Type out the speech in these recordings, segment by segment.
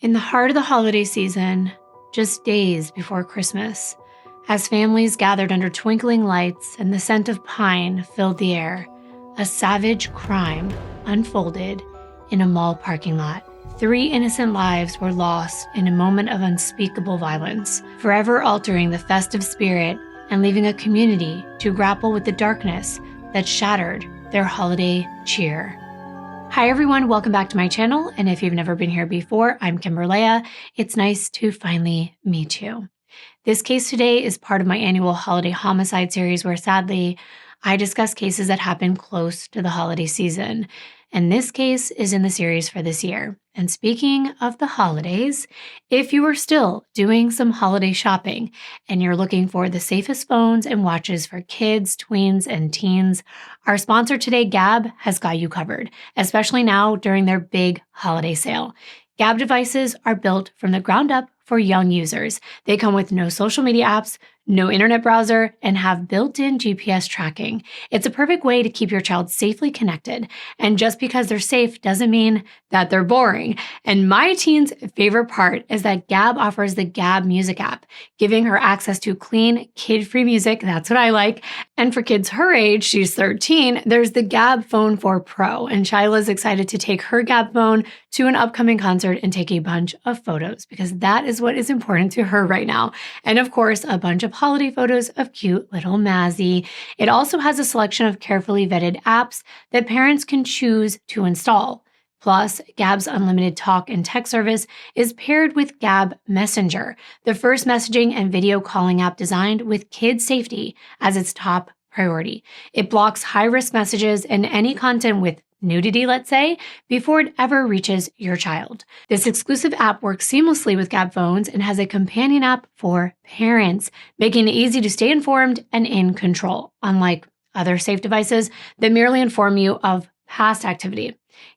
In the heart of the holiday season, just days before Christmas, as families gathered under twinkling lights and the scent of pine filled the air, a savage crime unfolded in a mall parking lot. 3 innocent lives were lost in a moment of unspeakable violence, forever altering the festive spirit and leaving a community to grapple with the darkness that shattered their holiday cheer. Hi everyone, welcome back to my channel, and if you've never been here before, I'm Kimbyrleigha. It's nice to finally meet you. This case today is part of my annual holiday homicide series where sadly, I discuss cases that happen close to the holiday season, and this case is in the series for this year. And speaking of the holidays, if you are still doing some holiday shopping and you're looking for the safest phones and watches for kids, tweens, and teens, our sponsor today, Gabb, has got you covered, especially now during their big holiday sale. Gabb devices are built from the ground up for young users. They come with no social media apps, no internet browser, and have built-in GPS tracking. It's a perfect way to keep your child safely connected. And just because they're safe doesn't mean that they're boring. And my teen's favorite part is that Gabb offers the Gabb Music app, giving her access to clean, kid-free music. That's what I like. And for kids her age, she's 13, there's the Gabb Phone 4 Pro. And Shyla's excited to take her Gabb phone to an upcoming concert and take a bunch of photos because that is what is important to her right now. And of course, a bunch of holiday photos of cute little Mazzy. It also has a selection of carefully vetted apps that parents can choose to install. Plus, Gabb's unlimited talk and text service is paired with Gabb Messenger, the first messaging and video calling app designed with kids' safety as its top priority. It blocks high-risk messages and any content with nudity, let's say, before it ever reaches your child. This exclusive app works seamlessly with Gabb phones and has a companion app for parents, making it easy to stay informed and in control, unlike other safe devices that merely inform you of past activity.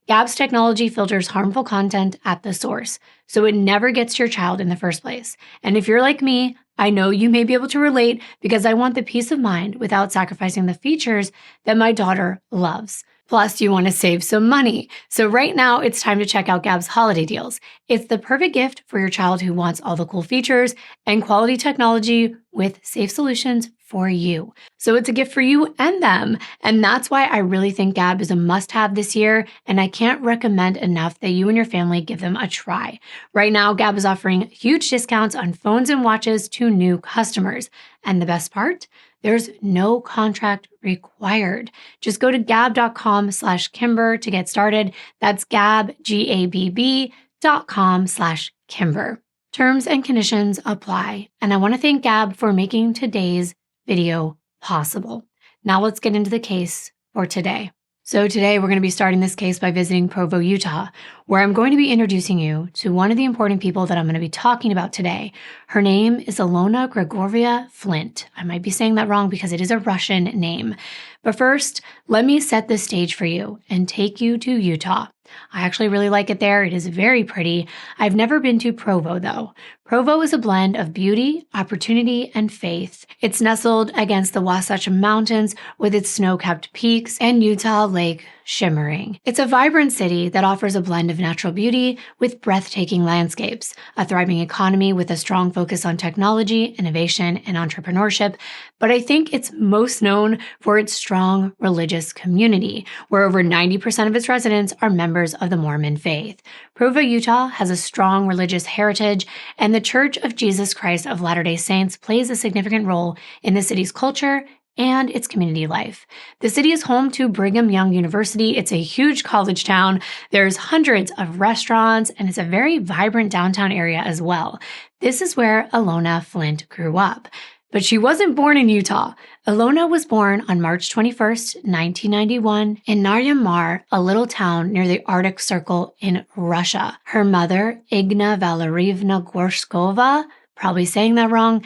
Gabb's technology filters harmful content at the source, so it never gets to your child in the first place. And if you're like me, I know you may be able to relate because I want the peace of mind without sacrificing the features that my daughter loves. Plus, you want to save some money. So right now, it's time to check out Gabb's holiday deals. It's the perfect gift for your child who wants all the cool features and quality technology with safe solutions for you. So it's a gift for you and them. And that's why I really think Gabb is a must-have this year. And I can't recommend enough that you and your family give them a try. Right now, Gabb is offering huge discounts on phones and watches to new customers. And the best part? There's no contract required. Just go to gabb.com/Kimber to get started. That's Gabb, GABB.com/Kimber. Terms and conditions apply. And I want to thank Gabb for making today's video possible. Now let's get into the case for today. So today we're going to be starting this case by visiting Provo, Utah, where I'm going to be introducing you to one of the important people that I'm going to be talking about today. Her name is Ilona Grigorieva Flint. I might be saying that wrong because it is a Russian name. But first, let me set the stage for you and take you to Utah. I actually really like it there. It is very pretty. I've never been to Provo, though. Provo is a blend of beauty, opportunity, and faith. It's nestled against the Wasatch Mountains with its snow-capped peaks and Utah Lake shimmering. It's a vibrant city that offers a blend of natural beauty with breathtaking landscapes, a thriving economy with a strong focus on technology, innovation, and entrepreneurship. But I think it's most known for its strong religious community, where over 90% of its residents are members of the Mormon faith. Provo, Utah has a strong religious heritage, and the Church of Jesus Christ of Latter-day Saints plays a significant role in the city's culture and its community life. The city is home to Brigham Young University. It's a huge college town. There's hundreds of restaurants, and it's a very vibrant downtown area as well. This is where Ilona Flint grew up. But she wasn't born in Utah. Ilona was born on March 21st, 1991 in Naryan-Mar, a little town near the Arctic Circle in Russia. Her mother, Igna Valerievna Gorshkova, probably saying that wrong,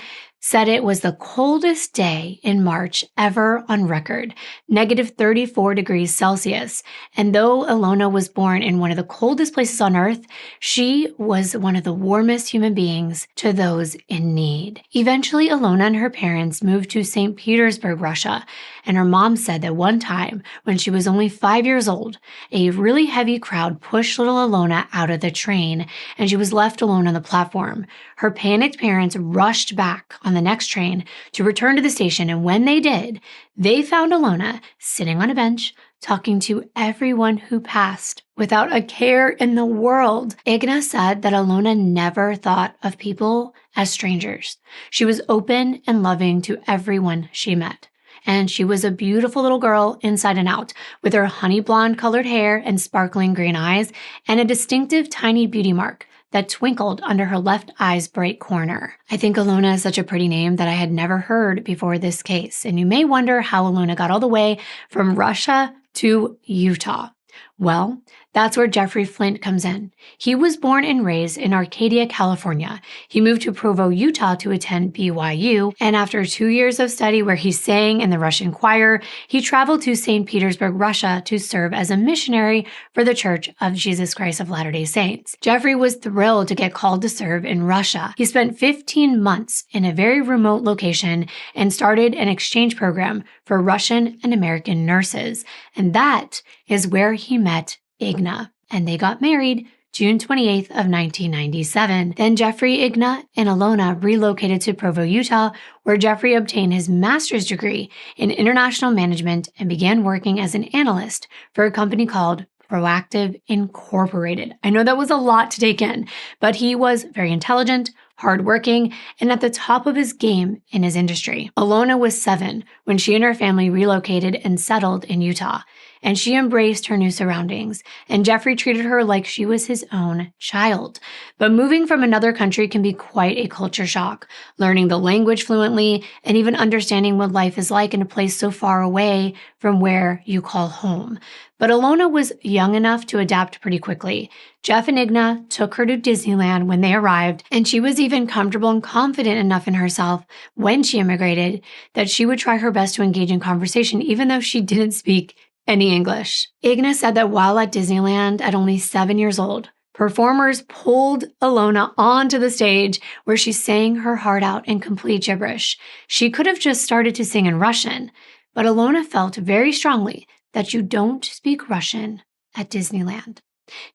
said it was the coldest day in March ever on record, -34 degrees Celsius. And though Ilona was born in one of the coldest places on earth, she was one of the warmest human beings to those in need. Eventually, Ilona and her parents moved to St. Petersburg, Russia, and her mom said that one time, when she was only 5 years old, a really heavy crowd pushed little Ilona out of the train, and she was left alone on the platform. Her panicked parents rushed back on the next train to return to the station, and when they did, they found Ilona sitting on a bench, talking to everyone who passed without a care in the world. Igna said that Ilona never thought of people as strangers. She was open and loving to everyone she met. And she was a beautiful little girl inside and out, with her honey blonde colored hair and sparkling green eyes, and a distinctive tiny beauty mark that twinkled under her left eye's bright corner. I think Ilona is such a pretty name that I had never heard before this case, and you may wonder how Ilona got all the way from Russia to Utah. Well, that's where Jeffrey Flint comes in. He was born and raised in Arcadia, California. He moved to Provo, Utah to attend BYU, and after 2 years of study where he sang in the Russian choir, he traveled to St. Petersburg, Russia to serve as a missionary for the Church of Jesus Christ of Latter-day Saints. Jeffrey was thrilled to get called to serve in Russia. He spent 15 months in a very remote location and started an exchange program for Russian and American nurses, and that is where he met Igna, and they got married June 28th of 1997. Then Jeffrey, Igna, and Ilona relocated to Provo, Utah, where Jeffrey obtained his master's degree in international management and began working as an analyst for a company called Proactive Incorporated. I know that was a lot to take in, but he was very intelligent, hardworking, and at the top of his game in his industry. Ilona was 7 when she and her family relocated and settled in Utah, and she embraced her new surroundings, and Jeffrey treated her like she was his own child. But moving from another country can be quite a culture shock, learning the language fluently and even understanding what life is like in a place so far away from where you call home. But Ilona was young enough to adapt pretty quickly. Jeff and Igna took her to Disneyland when they arrived, and she was even comfortable and confident enough in herself when she immigrated that she would try her best to engage in conversation even though she didn't speak any English. Igna said that while at Disneyland at only 7 years old, performers pulled Ilona onto the stage where she sang her heart out in complete gibberish. She could have just started to sing in Russian, but Ilona felt very strongly that you don't speak Russian at Disneyland.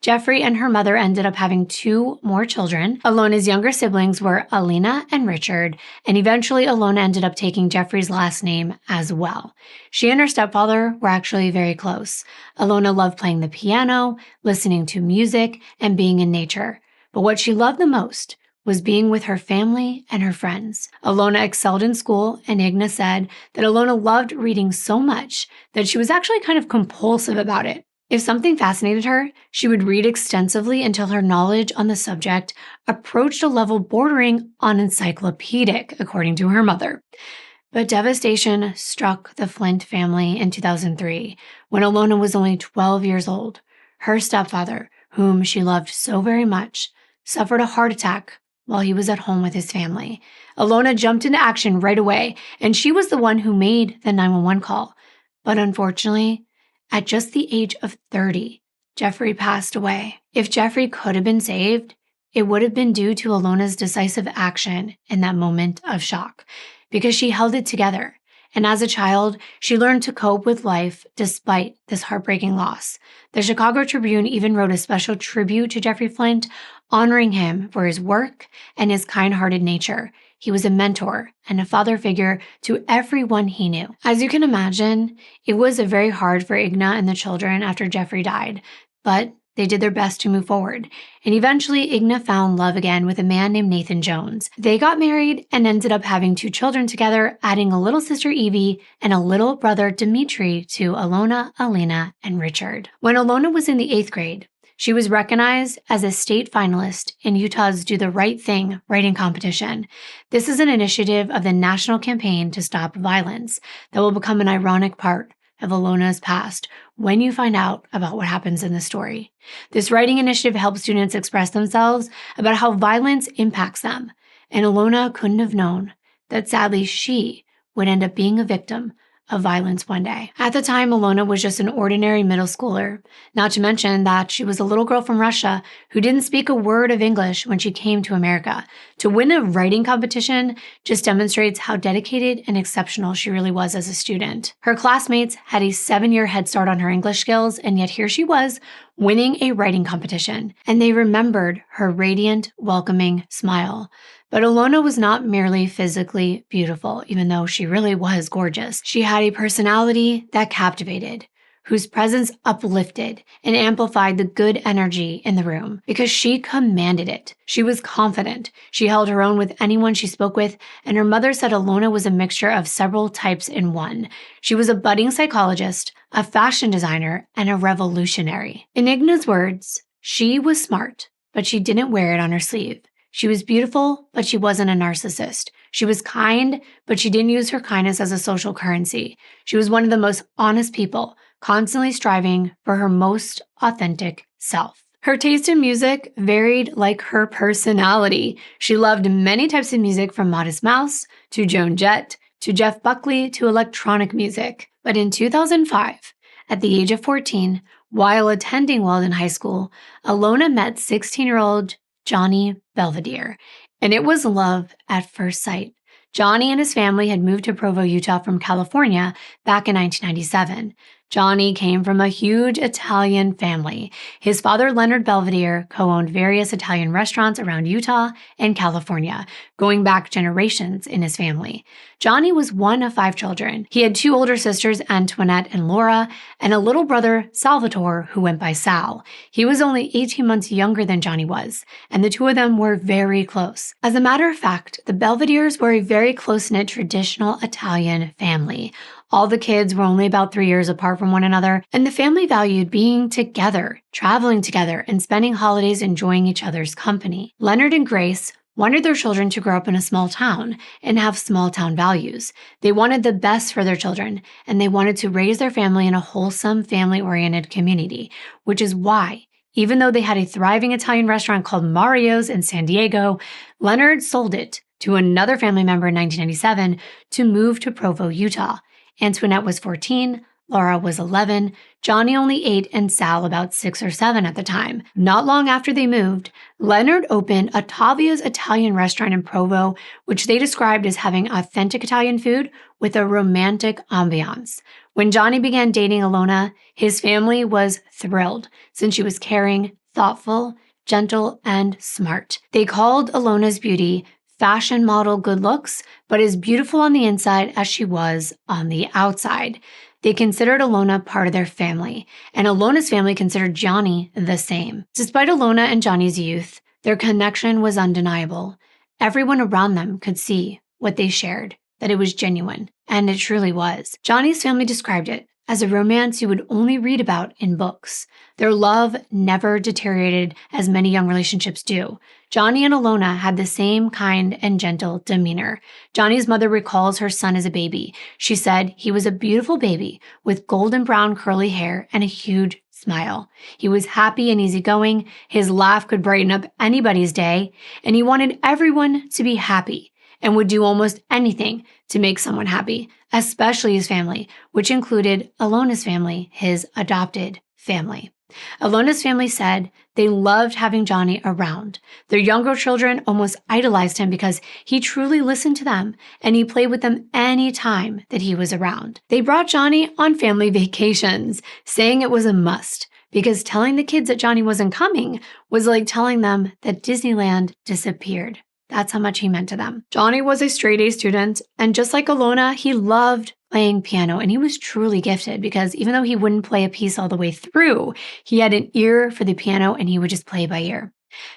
Jeffrey and her mother ended up having 2 more children. Ilona's younger siblings were Alina and Richard, and eventually Ilona ended up taking Jeffrey's last name as well. She and her stepfather were actually very close. Ilona loved playing the piano, listening to music, and being in nature. But what she loved the most was being with her family and her friends. Ilona excelled in school, and Igna said that Ilona loved reading so much that she was actually kind of compulsive about it. If something fascinated her, she would read extensively until her knowledge on the subject approached a level bordering on encyclopedic, according to her mother. But devastation struck the Flint family in 2003, when Ilona was only 12 years old. Her stepfather, whom she loved so very much, suffered a heart attack while he was at home with his family. Ilona jumped into action right away, and she was the one who made the 911 call. But unfortunately, at just the age of 30, Jeffrey passed away. If Jeffrey could have been saved, it would have been due to Ilona's decisive action in that moment of shock, because she held it together. And as a child, she learned to cope with life despite this heartbreaking loss. The Chicago Tribune even wrote a special tribute to Jeffrey Flint, honoring him for his work and his kind-hearted nature. He was a mentor and a father figure to everyone he knew. As you can imagine, it was very hard for Igna and the children after Jeffrey died, but they did their best to move forward. And eventually, Igna found love again with a man named Nathan Jones. They got married and ended up having 2 children together, adding a little sister Evie and a little brother Dimitri to Ilona, Alina, and Richard. When Ilona was in the 8th grade, she was recognized as a state finalist in Utah's Do the Right Thing writing competition. This is an initiative of the National Campaign to Stop Violence that will become an ironic part of Ilona's past when you find out about what happens in the story. This writing initiative helps students express themselves about how violence impacts them, and Ilona couldn't have known that sadly she would end up being a victim of violence one day. At the time, Ilona was just an ordinary middle schooler, not to mention that she was a little girl from Russia who didn't speak a word of English when she came to America. To win a writing competition just demonstrates how dedicated and exceptional she really was as a student. Her classmates had a 7-year head start on her English skills, and yet here she was winning a writing competition, and they remembered her radiant, welcoming smile. But Ilona was not merely physically beautiful, even though she really was gorgeous. She had a personality that captivated, whose presence uplifted and amplified the good energy in the room because she commanded it. She was confident. She held her own with anyone she spoke with, and her mother said Ilona was a mixture of several types in one. She was a budding psychologist, a fashion designer, and a revolutionary. In Igna's words, she was smart, but she didn't wear it on her sleeve. She was beautiful, but she wasn't a narcissist. She was kind, but she didn't use her kindness as a social currency. She was one of the most honest people, constantly striving for her most authentic self. Her taste in music varied like her personality. She loved many types of music, from Modest Mouse to Joan Jett to Jeff Buckley to electronic music. But in 2005, at the age of 14, while attending Walden High School, Ilona met 16-year-old Johnny Belvedere, and it was love at first sight. Johnny and his family had moved to Provo, Utah from California back in 1997. Johnny came from a huge Italian family. His father, Leonard Belvedere, co-owned various Italian restaurants around Utah and California, going back generations in his family. Johnny was one of 5 children. He had 2 older sisters, Antoinette and Laura, and a little brother, Salvatore, who went by Sal. He was only 18 months younger than Johnny was, and the 2 of them were very close. As a matter of fact, the Belvederes were a very close-knit traditional Italian family. All the kids were only about 3 years apart from one another, and the family valued being together, traveling together, and spending holidays enjoying each other's company. Leonard and Grace wanted their children to grow up in a small town and have small town values. They wanted the best for their children, and they wanted to raise their family in a wholesome, family-oriented community, which is why, even though they had a thriving Italian restaurant called Mario's in San Diego, Leonard sold it to another family member in 1997 to move to Provo, Utah. Antoinette was 14, Laura was 11, Johnny only 8, and Sal about 6 or 7 at the time. Not long after they moved, Leonard opened Ottavia's Italian restaurant in Provo, which they described as having authentic Italian food with a romantic ambiance. When Johnny began dating Ilona, his family was thrilled since she was caring, thoughtful, gentle, and smart. They called Ilona's beauty fashion model good looks, but as beautiful on the inside as she was on the outside. They considered Ilona part of their family, and Ilona's family considered Johnny the same. Despite Ilona and Johnny's youth, their connection was undeniable. Everyone around them could see what they shared, that it was genuine, and it truly was. Johnny's family described it as a romance you would only read about in books. Their love never deteriorated as many young relationships do. Johnny and Ilona had the same kind and gentle demeanor. Johnny's mother recalls her son as a baby. She said he was a beautiful baby with golden brown curly hair and a huge smile. He was happy and easygoing. His laugh could brighten up anybody's day, and he wanted everyone to be happy and would do almost anything to make someone happy, especially his family, which included Ilona's family, his adopted family. Ilona's family said they loved having Johnny around. Their younger children almost idolized him because he truly listened to them and he played with them any time that he was around. They brought Johnny on family vacations, saying it was a must because telling the kids that Johnny wasn't coming was like telling them that Disneyland disappeared. That's how much he meant to them. Johnny was a straight-A student, and just like Ilona, he loved playing piano, and he was truly gifted because even though he wouldn't play a piece all the way through, he had an ear for the piano and he would just play by ear.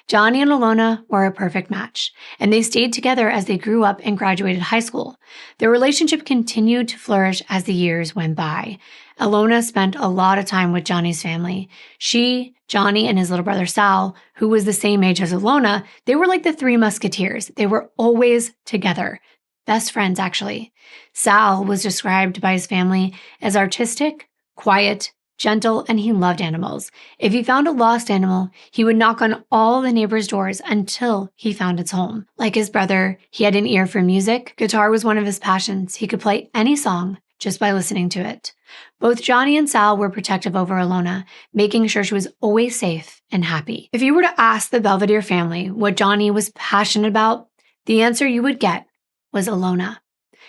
Johnny and Ilona were a perfect match, and they stayed together as they grew up and graduated high school. Their relationship continued to flourish as the years went by. Ilona spent a lot of time with Johnny's family. She, Johnny, and his little brother Sal, who was the same age as Ilona, they were like the 3 musketeers. They were always together. Best friends, actually. Sal was described by his family as artistic, quiet, gentle, and he loved animals. If he found a lost animal, he would knock on all the neighbors' doors until he found its home. Like his brother, he had an ear for music. Guitar was one of his passions. He could play any song just by listening to it. Both Johnny and Sal were protective over Alona, making sure she was always safe and happy. If you were to ask the Belvedere family what Johnny was passionate about, the answer you would get was Alona.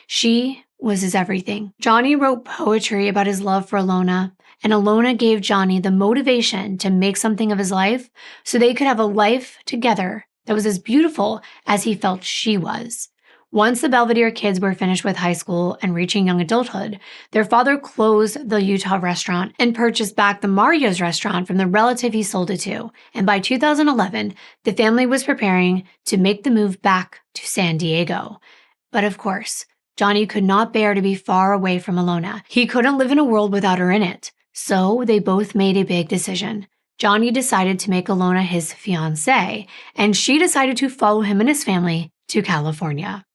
She was his everything. Johnny wrote poetry about his love for Alona, and Alona gave Johnny the motivation to make something of his life so they could have a life together that was as beautiful as he felt she was. Once the Belvedere kids were finished with high school and reaching young adulthood, their father closed the Utah restaurant and purchased back the Mario's restaurant from the relative he sold it to. And by 2011, the family was preparing to make the move back to San Diego. But of course, Johnny could not bear to be far away from Alona. He couldn't live in a world without her in it. So they both made a big decision. Johnny decided to make Alona his fiancée, and she decided to follow him and his family to California.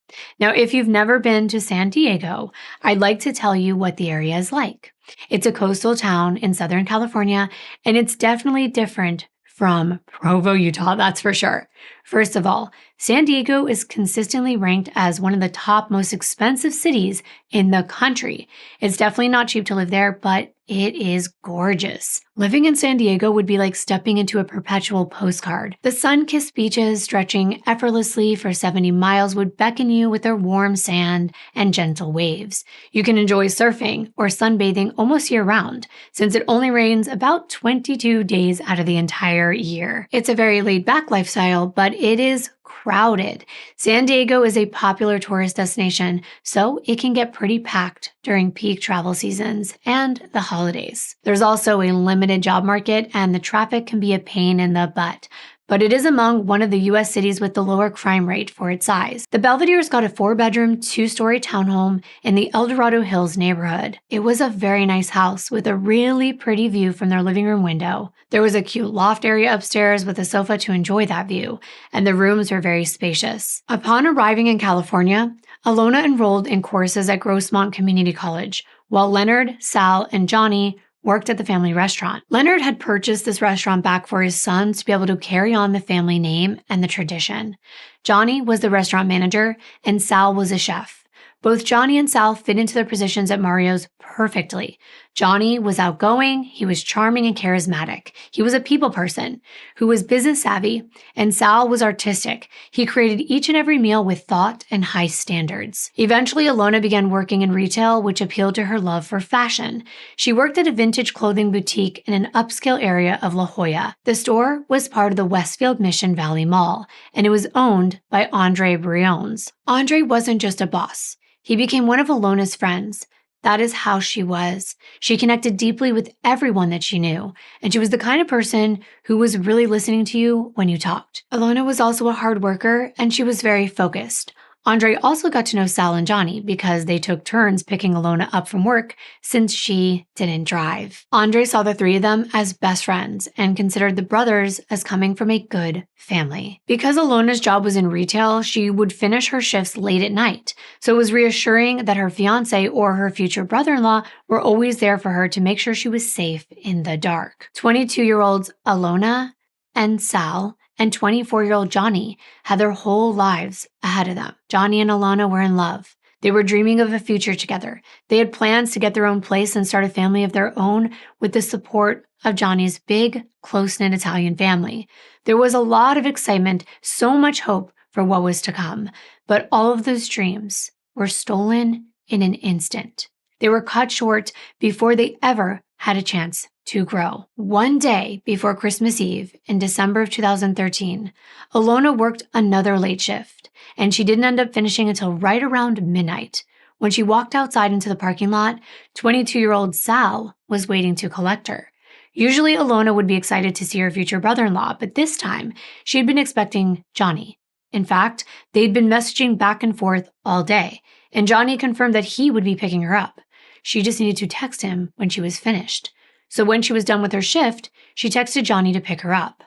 Now, if you've never been to San Diego, I'd like to tell you what the area is like. It's a coastal town in Southern California, and it's definitely different from Provo, Utah, that's for sure. First of all, San Diego is consistently ranked as one of the top most expensive cities in the country. It's definitely not cheap to live there, but it is gorgeous. Living in San Diego would be like stepping into a perpetual postcard. The sun-kissed beaches stretching effortlessly for 70 miles would beckon you with their warm sand and gentle waves. You can enjoy surfing or sunbathing almost year-round, since it only rains about 22 days out of the entire year. It's a very laid-back lifestyle, but it is crowded. San Diego is a popular tourist destination, so it can get pretty packed during peak travel seasons and the holidays. There's also a limited job market, and the traffic can be a pain in the butt. But it is among one of the U.S. cities with the lower crime rate for its size. The Belvedere's got a 4-bedroom, 2-story townhome in the El Dorado Hills neighborhood. It was a very nice house with a really pretty view from their living room window. There was a cute loft area upstairs with a sofa to enjoy that view, and the rooms were very spacious. Upon arriving in California, Alona enrolled in courses at Grossmont Community College, while Leonard, Sal, and Johnny worked at the family restaurant. Leonard had purchased this restaurant back for his sons to be able to carry on the family name and the tradition. Johnny was the restaurant manager, and Sal was a chef. Both Johnny and Sal fit into their positions at Mario's perfectly. Johnny was outgoing, he was charming and charismatic. He was a people person who was business savvy, and Sal was artistic. He created each and every meal with thought and high standards. Eventually, Alona began working in retail, which appealed to her love for fashion. She worked at a vintage clothing boutique in an upscale area of La Jolla. The store was part of the Westfield Mission Valley Mall, and it was owned by Andre Briones. Andre wasn't just a boss. He became one of Alona's friends. That is how she was. She connected deeply with everyone that she knew, and she was the kind of person who was really listening to you when you talked. Alona was also a hard worker, and she was very focused. Andre also got to know Sal and Johnny because they took turns picking Alona up from work since she didn't drive. Andre saw the three of them as best friends and considered the brothers as coming from a good family. Because Alona's job was in retail, she would finish her shifts late at night, so it was reassuring that her fiancé or her future brother-in-law were always there for her to make sure she was safe in the dark. 22-year-olds Alona and Sal and 24-year-old Johnny had their whole lives ahead of them. Johnny and Alona were in love. They were dreaming of a future together. They had plans to get their own place and start a family of their own with the support of Johnny's big, close-knit Italian family. There was a lot of excitement, so much hope for what was to come. But all of those dreams were stolen in an instant. They were cut short before they ever had a chance to grow. One day before Christmas Eve in December of 2013, Alona worked another late shift, and she didn't end up finishing until right around midnight. When she walked outside into the parking lot, 22-year-old Sal was waiting to collect her. Usually Alona would be excited to see her future brother-in-law, but this time she had been expecting Johnny. In fact, they'd been messaging back and forth all day, and Johnny confirmed that he would be picking her up. She just needed to text him when she was finished. So when she was done with her shift, she texted Johnny to pick her up,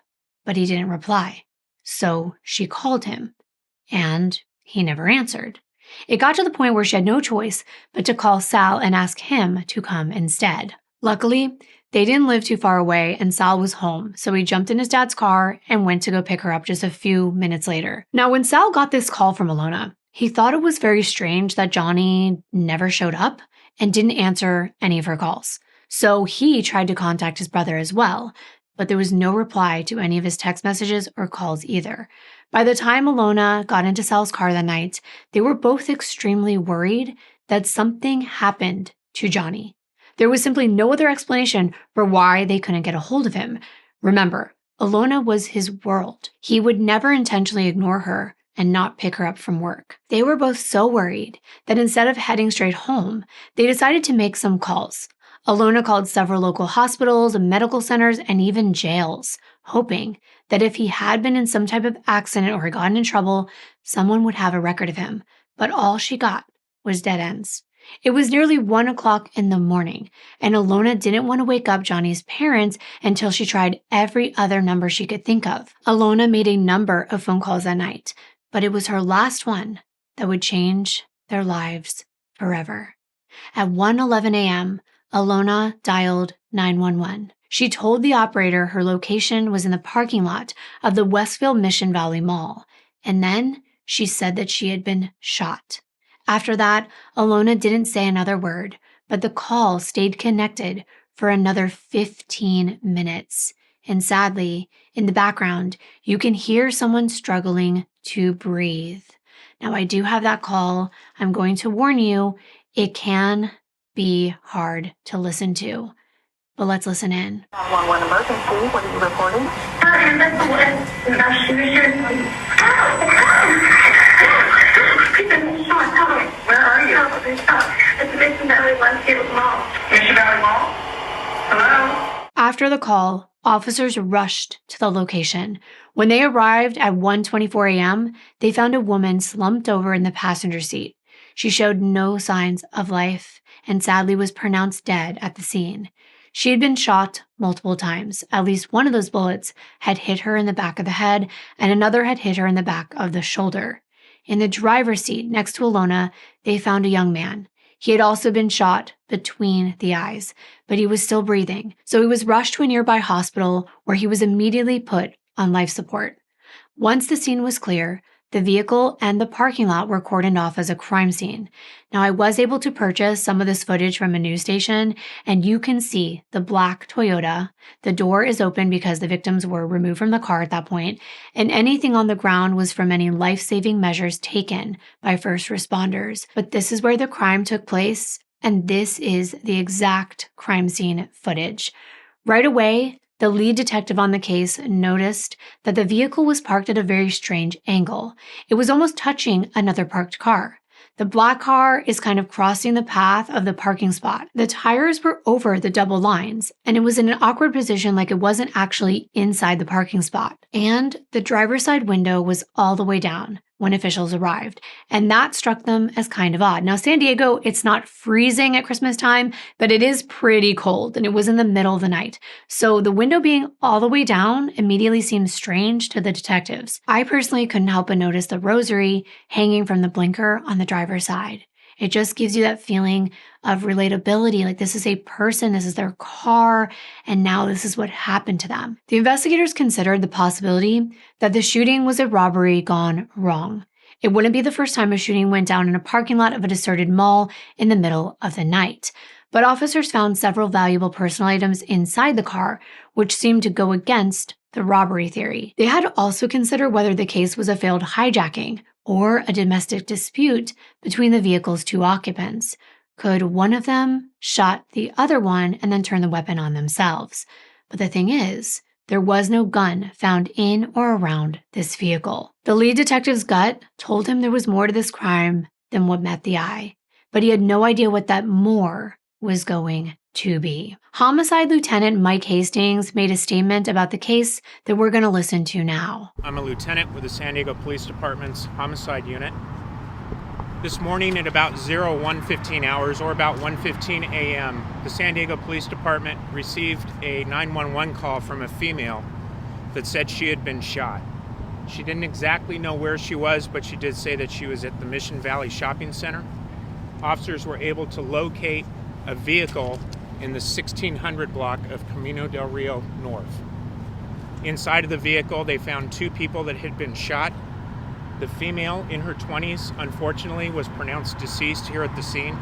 but he didn't reply. So she called him, and he never answered. It got to the point where she had no choice but to call Sal and ask him to come instead. Luckily, They didn't live too far away, and Sal was home, so he jumped in his dad's car and went to go pick her up just a few minutes later. Now, when Sal got this call from Ilona, he thought it was very strange that Johnny never showed up and didn't answer any of her calls. So he tried to contact his brother as well, but there was no reply to any of his text messages or calls either. By the time Ilona got into Sal's car that night, they were both extremely worried that something happened to Johnny. There was simply no other explanation for why they couldn't get a hold of him. Remember, Ilona was his world. He would never intentionally ignore her and not pick her up from work. They were both so worried that instead of heading straight home, they decided to make some calls. Ilona called several local hospitals, medical centers, and even jails, hoping that if he had been in some type of accident or had gotten in trouble, someone would have a record of him. But all she got was dead ends. It was nearly 1 o'clock in the morning, and Ilona didn't want to wake up Johnny's parents until she tried every other number she could think of. Ilona made a number of phone calls that night, but it was her last one that would change their lives forever. At 1:11 a.m., Ilona dialed 911. She told the operator her location was in the parking lot of the Westfield Mission Valley Mall, and then she said that she had been shot. After that, Ilona didn't say another word, but the call stayed connected for another 15 minutes. And sadly, in the background, you can hear someone struggling to breathe. Now, I do have that call. I'm going to warn you, it can be hard to listen to. But let's listen in. 911 emergency, what are you reporting? Where are you? At the Mission Valley Westfield Mall. Mission Valley Mall? Hello? After the call, officers rushed to the location. When they arrived at 1:24 a.m., they found a woman slumped over in the passenger seat. She showed no signs of life and sadly was pronounced dead at the scene. She had been shot multiple times. At least one of those bullets had hit her in the back of the head, and another had hit her in the back of the shoulder. In the driver's seat next to Ilona, they found a young man. He had also been shot between the eyes, but he was still breathing, so he was rushed to a nearby hospital where he was immediately put on life support. Once the scene was clear, the vehicle and the parking lot were cordoned off as a crime scene. Now, I was able to purchase some of this footage from a news station, and you can see the black Toyota. The door is open because the victims were removed from the car at that point, and anything on the ground was from any life-saving measures taken by first responders. But this is where the crime took place, and this is the exact crime scene footage. Right away, the lead detective on the case noticed that the vehicle was parked at a very strange angle. It was almost touching another parked car. The black car is kind of crossing the path of the parking spot. The tires were over the double lines, and it was in an awkward position like it wasn't actually inside the parking spot. And the driver's side window was all the way down when officials arrived, and that struck them as kind of odd. Now, San Diego, it's not freezing at Christmas time, but it is pretty cold, and it was in the middle of the night. So the window being all the way down immediately seemed strange to the detectives. I personally couldn't help but notice the rosary hanging from the blinker on the driver's side. It just gives you that feeling of relatability, like this is a person, this is their car, and now this is what happened to them. The investigators considered the possibility that the shooting was a robbery gone wrong. It wouldn't be the first time a shooting went down in a parking lot of a deserted mall in the middle of the night. But officers found several valuable personal items inside the car, which seemed to go against the robbery theory. They had to also consider whether the case was a failed hijacking or a domestic dispute between the vehicle's two occupants. Could one of them shot the other one and then turn the weapon on themselves? But the thing is, there was no gun found in or around this vehicle. The lead detective's gut told him there was more to this crime than what met the eye, but he had no idea what that more was going to be. Homicide Lieutenant Mike Hastings made a statement about the case that we're going to listen to now. I'm a lieutenant with the San Diego Police Department's Homicide Unit. This morning at about 01:15 hours, or about 1:15 a.m., the San Diego Police Department received a 911 call from a female that said she had been shot. She didn't exactly know where she was, but she did say that she was at the Mission Valley Shopping Center. Officers were able to locate a vehicle in the 1600 block of Camino del Rio North. Inside of the vehicle, they found 2 people that had been shot. The female, in her 20s, unfortunately, was pronounced deceased here at the scene.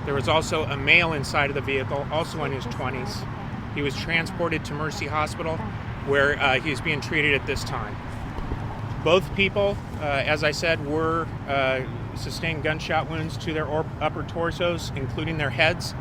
There was also a male inside of the vehicle, also in his 20s. He was transported to Mercy Hospital, where he is being treated at this time. Both people, as I said, were sustained gunshot wounds to their upper torsos, including their heads.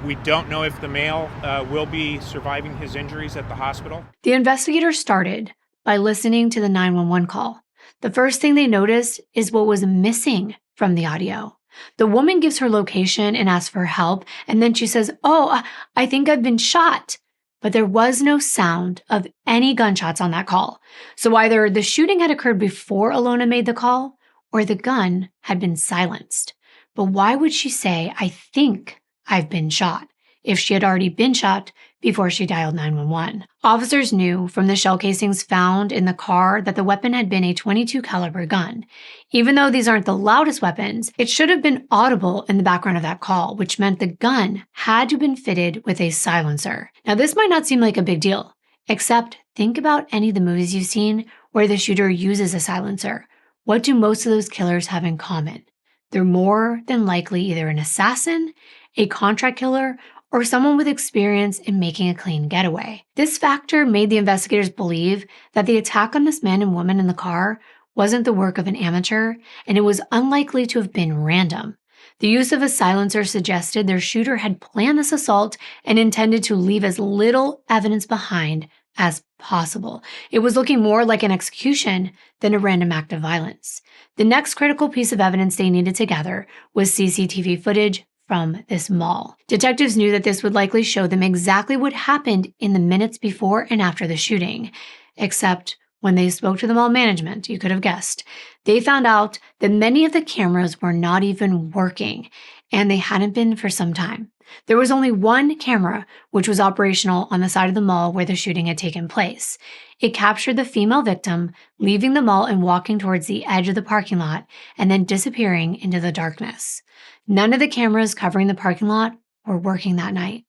We don't know if the male will be surviving his injuries at the hospital. The investigators started by listening to the 911 call. The first thing they noticed is what was missing from the audio. The woman gives her location and asks for help, and then she says, I think I've been shot. But there was no sound of any gunshots on that call. So either the shooting had occurred before Alona made the call, or the gun had been silenced. But why would she say, I think I've been shot, if she had already been shot before she dialed 911? Officers knew from the shell casings found in the car that the weapon had been a .22 caliber gun. Even though these aren't the loudest weapons, it should have been audible in the background of that call, which meant the gun had to have been fitted with a silencer. Now, this might not seem like a big deal, except think about any of the movies you've seen where the shooter uses a silencer. What do most of those killers have in common? They're more than likely either an assassin, a contract killer, or someone with experience in making a clean getaway. This factor made the investigators believe that the attack on this man and woman in the car wasn't the work of an amateur, and it was unlikely to have been random. The use of a silencer suggested their shooter had planned this assault and intended to leave as little evidence behind as possible. It was looking more like an execution than a random act of violence. The next critical piece of evidence they needed to gather was CCTV footage from this mall. Detectives knew that this would likely show them exactly what happened in the minutes before and after the shooting. Except when they spoke to the mall management, you could have guessed, they found out that many of the cameras were not even working, and they hadn't been for some time. There was only one camera, which was operational on the side of the mall where the shooting had taken place. It captured the female victim leaving the mall and walking towards the edge of the parking lot and then disappearing into the darkness. None of the cameras covering the parking lot were working that night.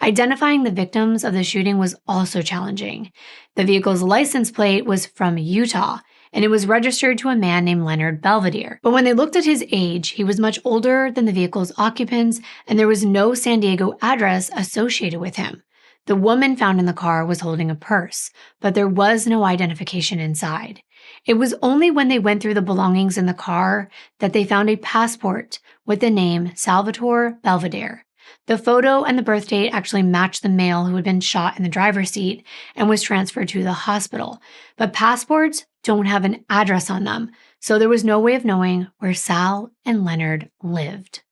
Identifying the victims of the shooting was also challenging. The vehicle's license plate was from Utah, and it was registered to a man named Leonard Belvedere. But when they looked at his age, he was much older than the vehicle's occupants, and there was no San Diego address associated with him. The woman found in the car was holding a purse, but there was no identification inside. It was only when they went through the belongings in the car that they found a passport with the name Salvatore Belvedere. The photo and the birth date actually matched the male who had been shot in the driver's seat and was transferred to the hospital. But passports don't have an address on them, so there was no way of knowing where Sal and Leonard lived.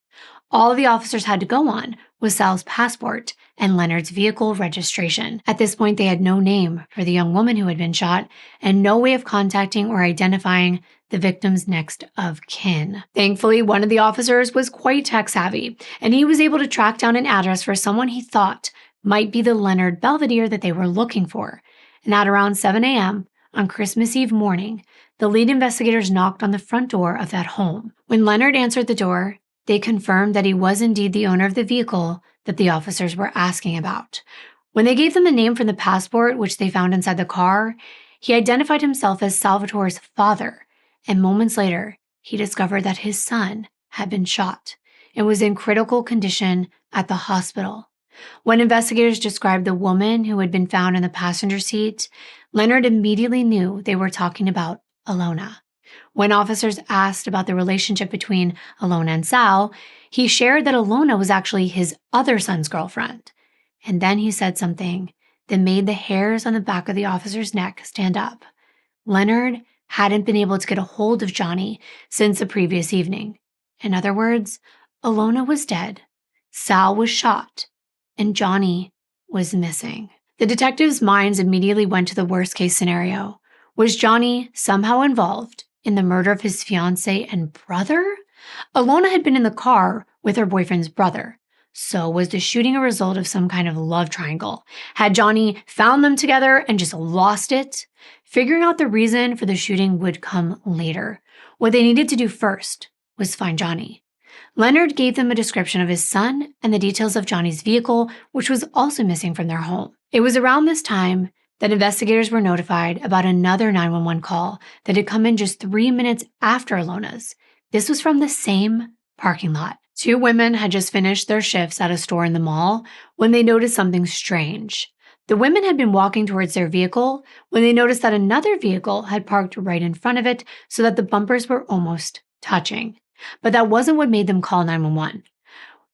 All the officers had to go on was Sal's passport and Leonard's vehicle registration. At this point, they had no name for the young woman who had been shot and no way of contacting or identifying the victim's next of kin. Thankfully, one of the officers was quite tech-savvy, and he was able to track down an address for someone he thought might be the Leonard Belvedere that they were looking for. And at around 7 a.m. on Christmas Eve morning, the lead investigators knocked on the front door of that home. When Leonard answered the door, they confirmed that he was indeed the owner of the vehicle that the officers were asking about. When they gave them the name from the passport, which they found inside the car, he identified himself as Salvatore's father, and moments later, he discovered that his son had been shot and was in critical condition at the hospital. When investigators described the woman who had been found in the passenger seat, Leonard immediately knew they were talking about Alona. When officers asked about the relationship between Alona and Sal, he shared that Alona was actually his other son's girlfriend. And then he said something that made the hairs on the back of the officer's neck stand up. Leonard hadn't been able to get a hold of Johnny since the previous evening. In other words, Alona was dead, Sal was shot, and Johnny was missing. The detectives' minds immediately went to the worst-case scenario. Was Johnny somehow involved in the murder of his fiancée and brother? Alona had been in the car with her boyfriend's brother. So was the shooting a result of some kind of love triangle? Had Johnny found them together and just lost it? Figuring out the reason for the shooting would come later. What they needed to do first was find Johnny. Leonard gave them a description of his son and the details of Johnny's vehicle, which was also missing from their home. It was around this time that investigators were notified about another 911 call that had come in just 3 minutes after Alona's. This was from the same parking lot. 2 women had just finished their shifts at a store in the mall when they noticed something strange. The women had been walking towards their vehicle when they noticed that another vehicle had parked right in front of it so that the bumpers were almost touching. But that wasn't what made them call 911.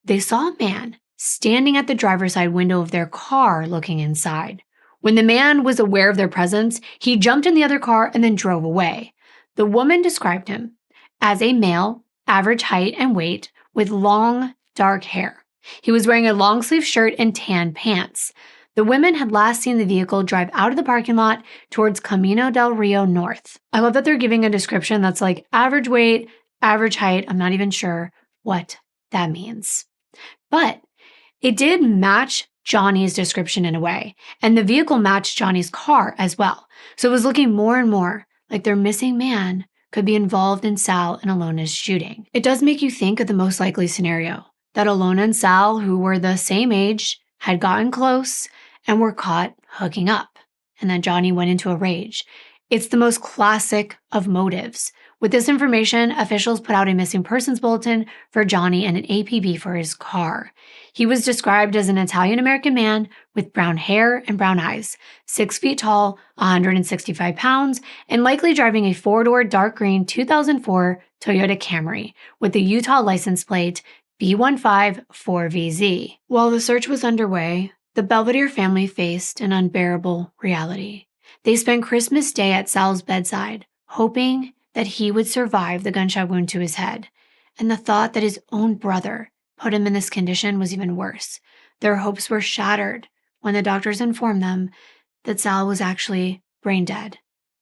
They saw a man standing at the driver's side window of their car looking inside. When the man was aware of their presence, he jumped in the other car and then drove away. The woman described him as a male, average height and weight, with long, dark hair. He was wearing a long-sleeve shirt and tan pants. The women had last seen the vehicle drive out of the parking lot towards Camino del Rio North. I love that they're giving a description that's like average weight, average height. I'm not even sure what that means. But it did match Johnny's description in a way, and the vehicle matched Johnny's car as well. So it was looking more and more like their missing man could be involved in Sal and Alona's shooting. It does make you think of the most likely scenario, that Alona and Sal, who were the same age, had gotten close and were caught hooking up, and then Johnny went into a rage. It's the most classic of motives. With this information, officials put out a missing persons bulletin for Johnny and an APB for his car. He was described as an Italian-American man with brown hair and brown eyes, 6 feet tall, 165 pounds, and likely driving a 4-door dark green 2004 Toyota Camry with the Utah license plate B154VZ. While the search was underway, the Belvedere family faced an unbearable reality. They spent Christmas Day at Sal's bedside, hoping that he would survive the gunshot wound to his head, and the thought that his own brother put him in this condition was even worse. Their hopes were shattered when the doctors informed them that Sal was actually brain dead,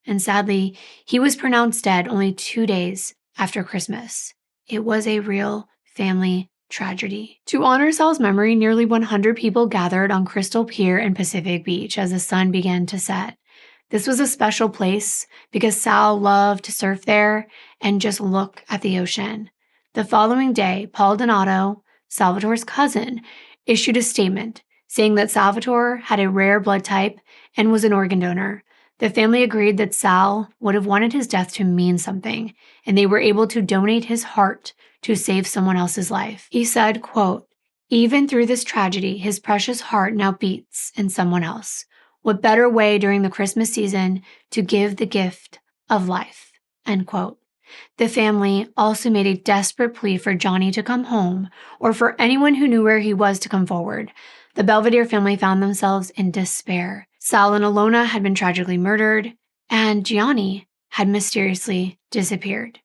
and sadly, he was pronounced dead only 2 days after Christmas. It was a real family tragedy. To honor Sal's memory, nearly 100 people gathered on Crystal Pier in Pacific Beach as the sun began to set. This was a special place because Sal loved to surf there and just look at the ocean. The following day, Paul Donato, Salvatore's cousin, issued a statement saying that Salvatore had a rare blood type and was an organ donor. The family agreed that Sal would have wanted his death to mean something, and they were able to donate his heart to save someone else's life. He said, quote, "Even through this tragedy, his precious heart now beats in someone else. What better way during the Christmas season to give the gift of life?" End quote. The family also made a desperate plea for Johnny to come home or for anyone who knew where he was to come forward. The Belvedere family found themselves in despair. Sal and Alona had been tragically murdered, and Gianni had mysteriously disappeared.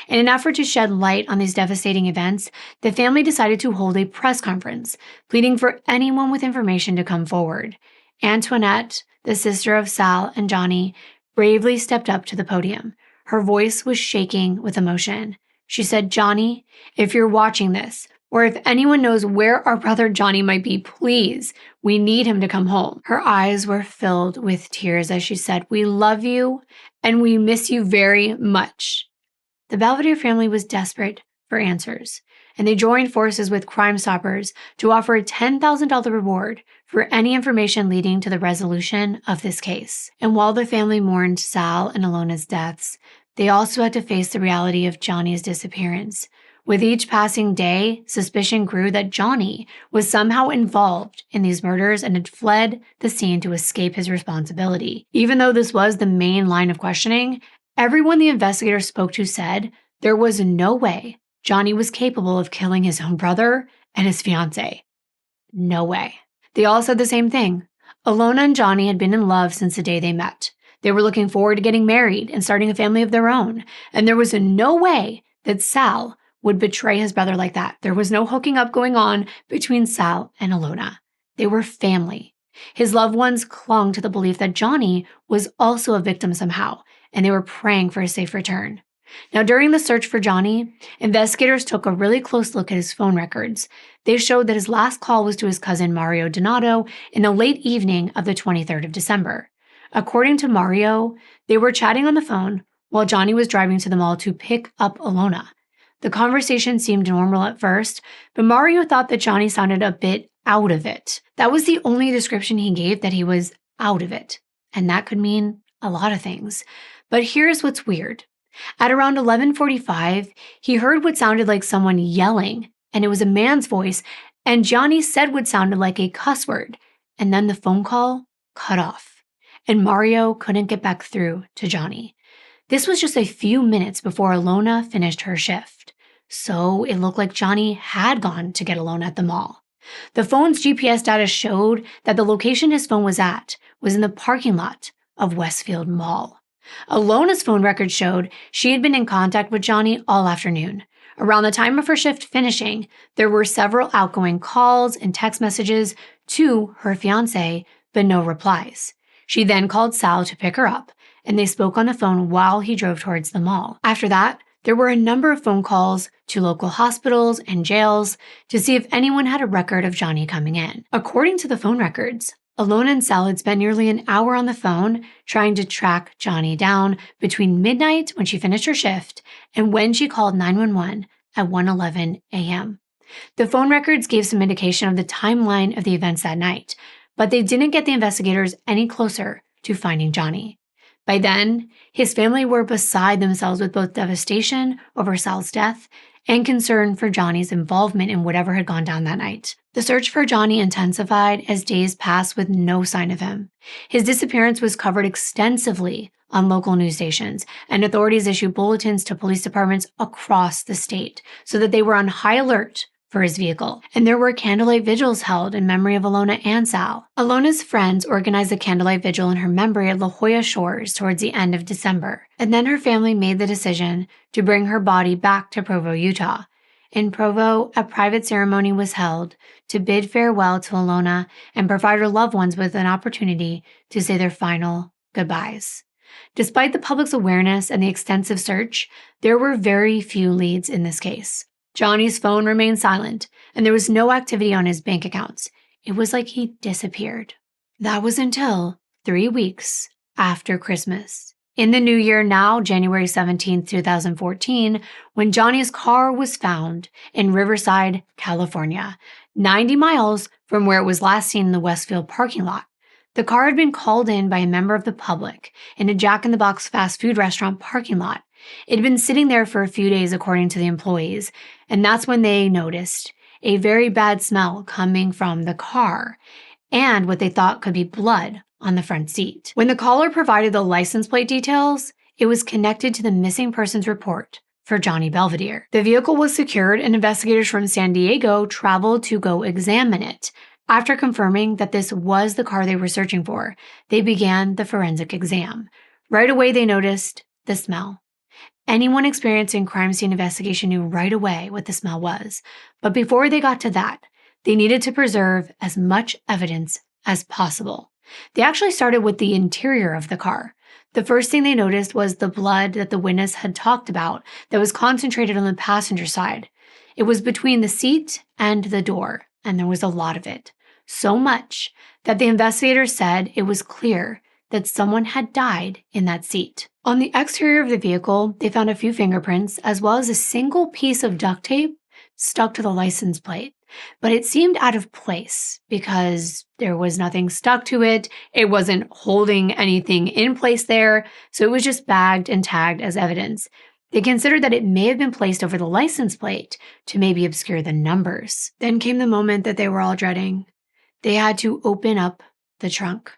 In an effort to shed light on these devastating events, the family decided to hold a press conference, pleading for anyone with information to come forward. Antoinette, the sister of Sal and Johnny, bravely stepped up to the podium. Her voice was shaking with emotion. She said, "Johnny, if you're watching this, or if anyone knows where our brother Johnny might be, please, we need him to come home." Her eyes were filled with tears as she said, "We love you and we miss you very much." The Belvedere family was desperate for answers, and they joined forces with Crime Stoppers to offer a $10,000 reward for any information leading to the resolution of this case. And while the family mourned Sal and Alona's deaths, they also had to face the reality of Johnny's disappearance. With each passing day, suspicion grew that Johnny was somehow involved in these murders and had fled the scene to escape his responsibility. Even though this was the main line of questioning, everyone the investigators spoke to said there was no way Johnny was capable of killing his own brother and his fiancée. No way. They all said the same thing. Alona and Johnny had been in love since the day they met. They were looking forward to getting married and starting a family of their own, and there was no way that Sal would betray his brother like that. There was no hooking up going on between Sal and Alona. They were family. His loved ones clung to the belief that Johnny was also a victim somehow, and they were praying for a safe return. Now, during the search for Johnny, investigators took a really close look at his phone records. They showed that his last call was to his cousin Mario Donato in the late evening of the 23rd of December. According to Mario, they were chatting on the phone while Johnny was driving to the mall to pick up Alona. The conversation seemed normal at first, but Mario thought that Johnny sounded a bit out of it. That was the only description he gave, that he was out of it. And that could mean a lot of things. But here's what's weird. At around 11:45, he heard what sounded like someone yelling, and it was a man's voice, and Johnny said what sounded like a cuss word, and then the phone call cut off, and Mario couldn't get back through to Johnny. This was just a few minutes before Alona finished her shift, so it looked like Johnny had gone to get Alona at the mall. The phone's GPS data showed that the location his phone was at was in the parking lot of Westfield Mall. Alona's phone record showed she had been in contact with Johnny all afternoon. Around the time of her shift finishing, there were several outgoing calls and text messages to her fiancé, but no replies. She then called Sal to pick her up, and they spoke on the phone while he drove towards the mall. After that, there were a number of phone calls to local hospitals and jails to see if anyone had a record of Johnny coming in. According to the phone records, Alona and Sal had spent nearly an hour on the phone trying to track Johnny down between midnight when she finished her shift and when she called 911 at 1:11 a.m. The phone records gave some indication of the timeline of the events that night, but they didn't get the investigators any closer to finding Johnny. By then, his family were beside themselves with both devastation over Sal's death and concern for Johnny's involvement in whatever had gone down that night. The search for Johnny intensified as days passed with no sign of him. His disappearance was covered extensively on local news stations, and authorities issued bulletins to police departments across the state so that they were on high alert for his vehicle. And there were candlelight vigils held in memory of Alona and Sal. Alona's friends organized a candlelight vigil in her memory at La Jolla Shores towards the end of December. And then her family made the decision to bring her body back to Provo, Utah. In Provo, a private ceremony was held to bid farewell to Alona and provide her loved ones with an opportunity to say their final goodbyes. Despite the public's awareness and the extensive search, there were very few leads in this case. Johnny's phone remained silent, and there was no activity on his bank accounts. It was like he disappeared. That was until 3 weeks after Christmas. In the new year now, January 17, 2014, when Johnny's car was found in Riverside, California, 90 miles from where it was last seen in the Westfield parking lot. The car had been called in by a member of the public in a Jack in the Box fast food restaurant parking lot. It had been sitting there for a few days, according to the employees, and that's when they noticed a very bad smell coming from the car and what they thought could be blood on the front seat. When the caller provided the license plate details, it was connected to the missing persons report for Johnny Belvedere. The vehicle was secured, and investigators from San Diego traveled to go examine it. After confirming that this was the car they were searching for, they began the forensic exam. Right away, they noticed the smell. Anyone experiencing crime scene investigation knew right away what the smell was. But before they got to that, they needed to preserve as much evidence as possible. They actually started with the interior of the car. The first thing they noticed was the blood that the witness had talked about that was concentrated on the passenger side. It was between the seat and the door, and there was a lot of it. So much that the investigators said it was clear that someone had died in that seat. On the exterior of the vehicle, they found a few fingerprints as well as a single piece of duct tape stuck to the license plate. But it seemed out of place because there was nothing stuck to it. It wasn't holding anything in place there, so it was just bagged and tagged as evidence. They considered that it may have been placed over the license plate to maybe obscure the numbers. Then came the moment that they were all dreading. They had to open up the trunk.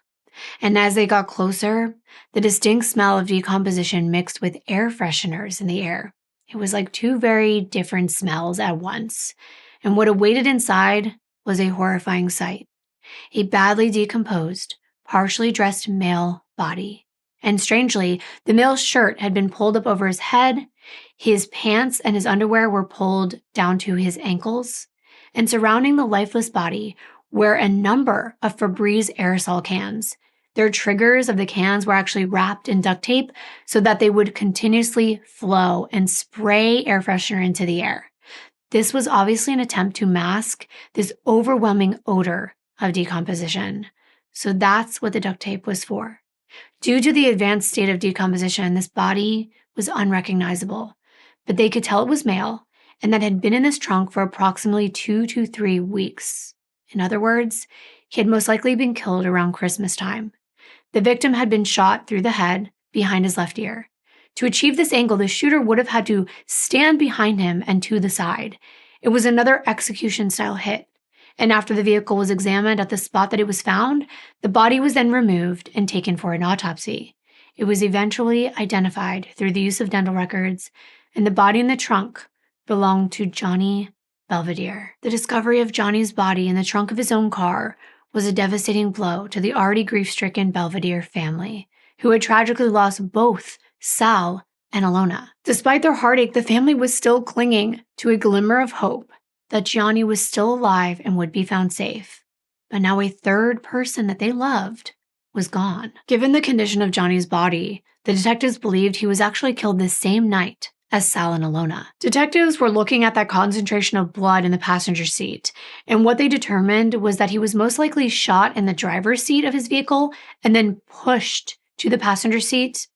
And as they got closer, the distinct smell of decomposition mixed with air fresheners in the air. It was like two very different smells at once. And what awaited inside was a horrifying sight. A badly decomposed, partially dressed male body. And strangely, the male's shirt had been pulled up over his head, his pants and his underwear were pulled down to his ankles, and surrounding the lifeless body were a number of Febreze aerosol cans. Their triggers of the cans were actually wrapped in duct tape so that they would continuously flow and spray air freshener into the air. This was obviously an attempt to mask this overwhelming odor of decomposition. So that's what the duct tape was for. Due to the advanced state of decomposition, this body was unrecognizable, but they could tell it was male, and that had been in this trunk for approximately 2 to 3 weeks. In other words, he had most likely been killed around Christmas time. The victim had been shot through the head behind his left ear. To achieve this angle, the shooter would have had to stand behind him and to the side. It was another execution-style hit. And after the vehicle was examined at the spot that it was found, the body was then removed and taken for an autopsy. It was eventually identified through the use of dental records, and the body in the trunk belonged to Johnny Belvedere. The discovery of Johnny's body in the trunk of his own car was a devastating blow to the already grief-stricken Belvedere family, who had tragically lost both Sal and Alona. Despite their heartache, the family was still clinging to a glimmer of hope that Johnny was still alive and would be found safe. But now a third person that they loved was gone. Given the condition of Johnny's body, the detectives believed he was actually killed the same night as Sal and Alona. Detectives were looking at that concentration of blood in the passenger seat, and what they determined was that he was most likely shot in the driver's seat of his vehicle and then pushed to the passenger seat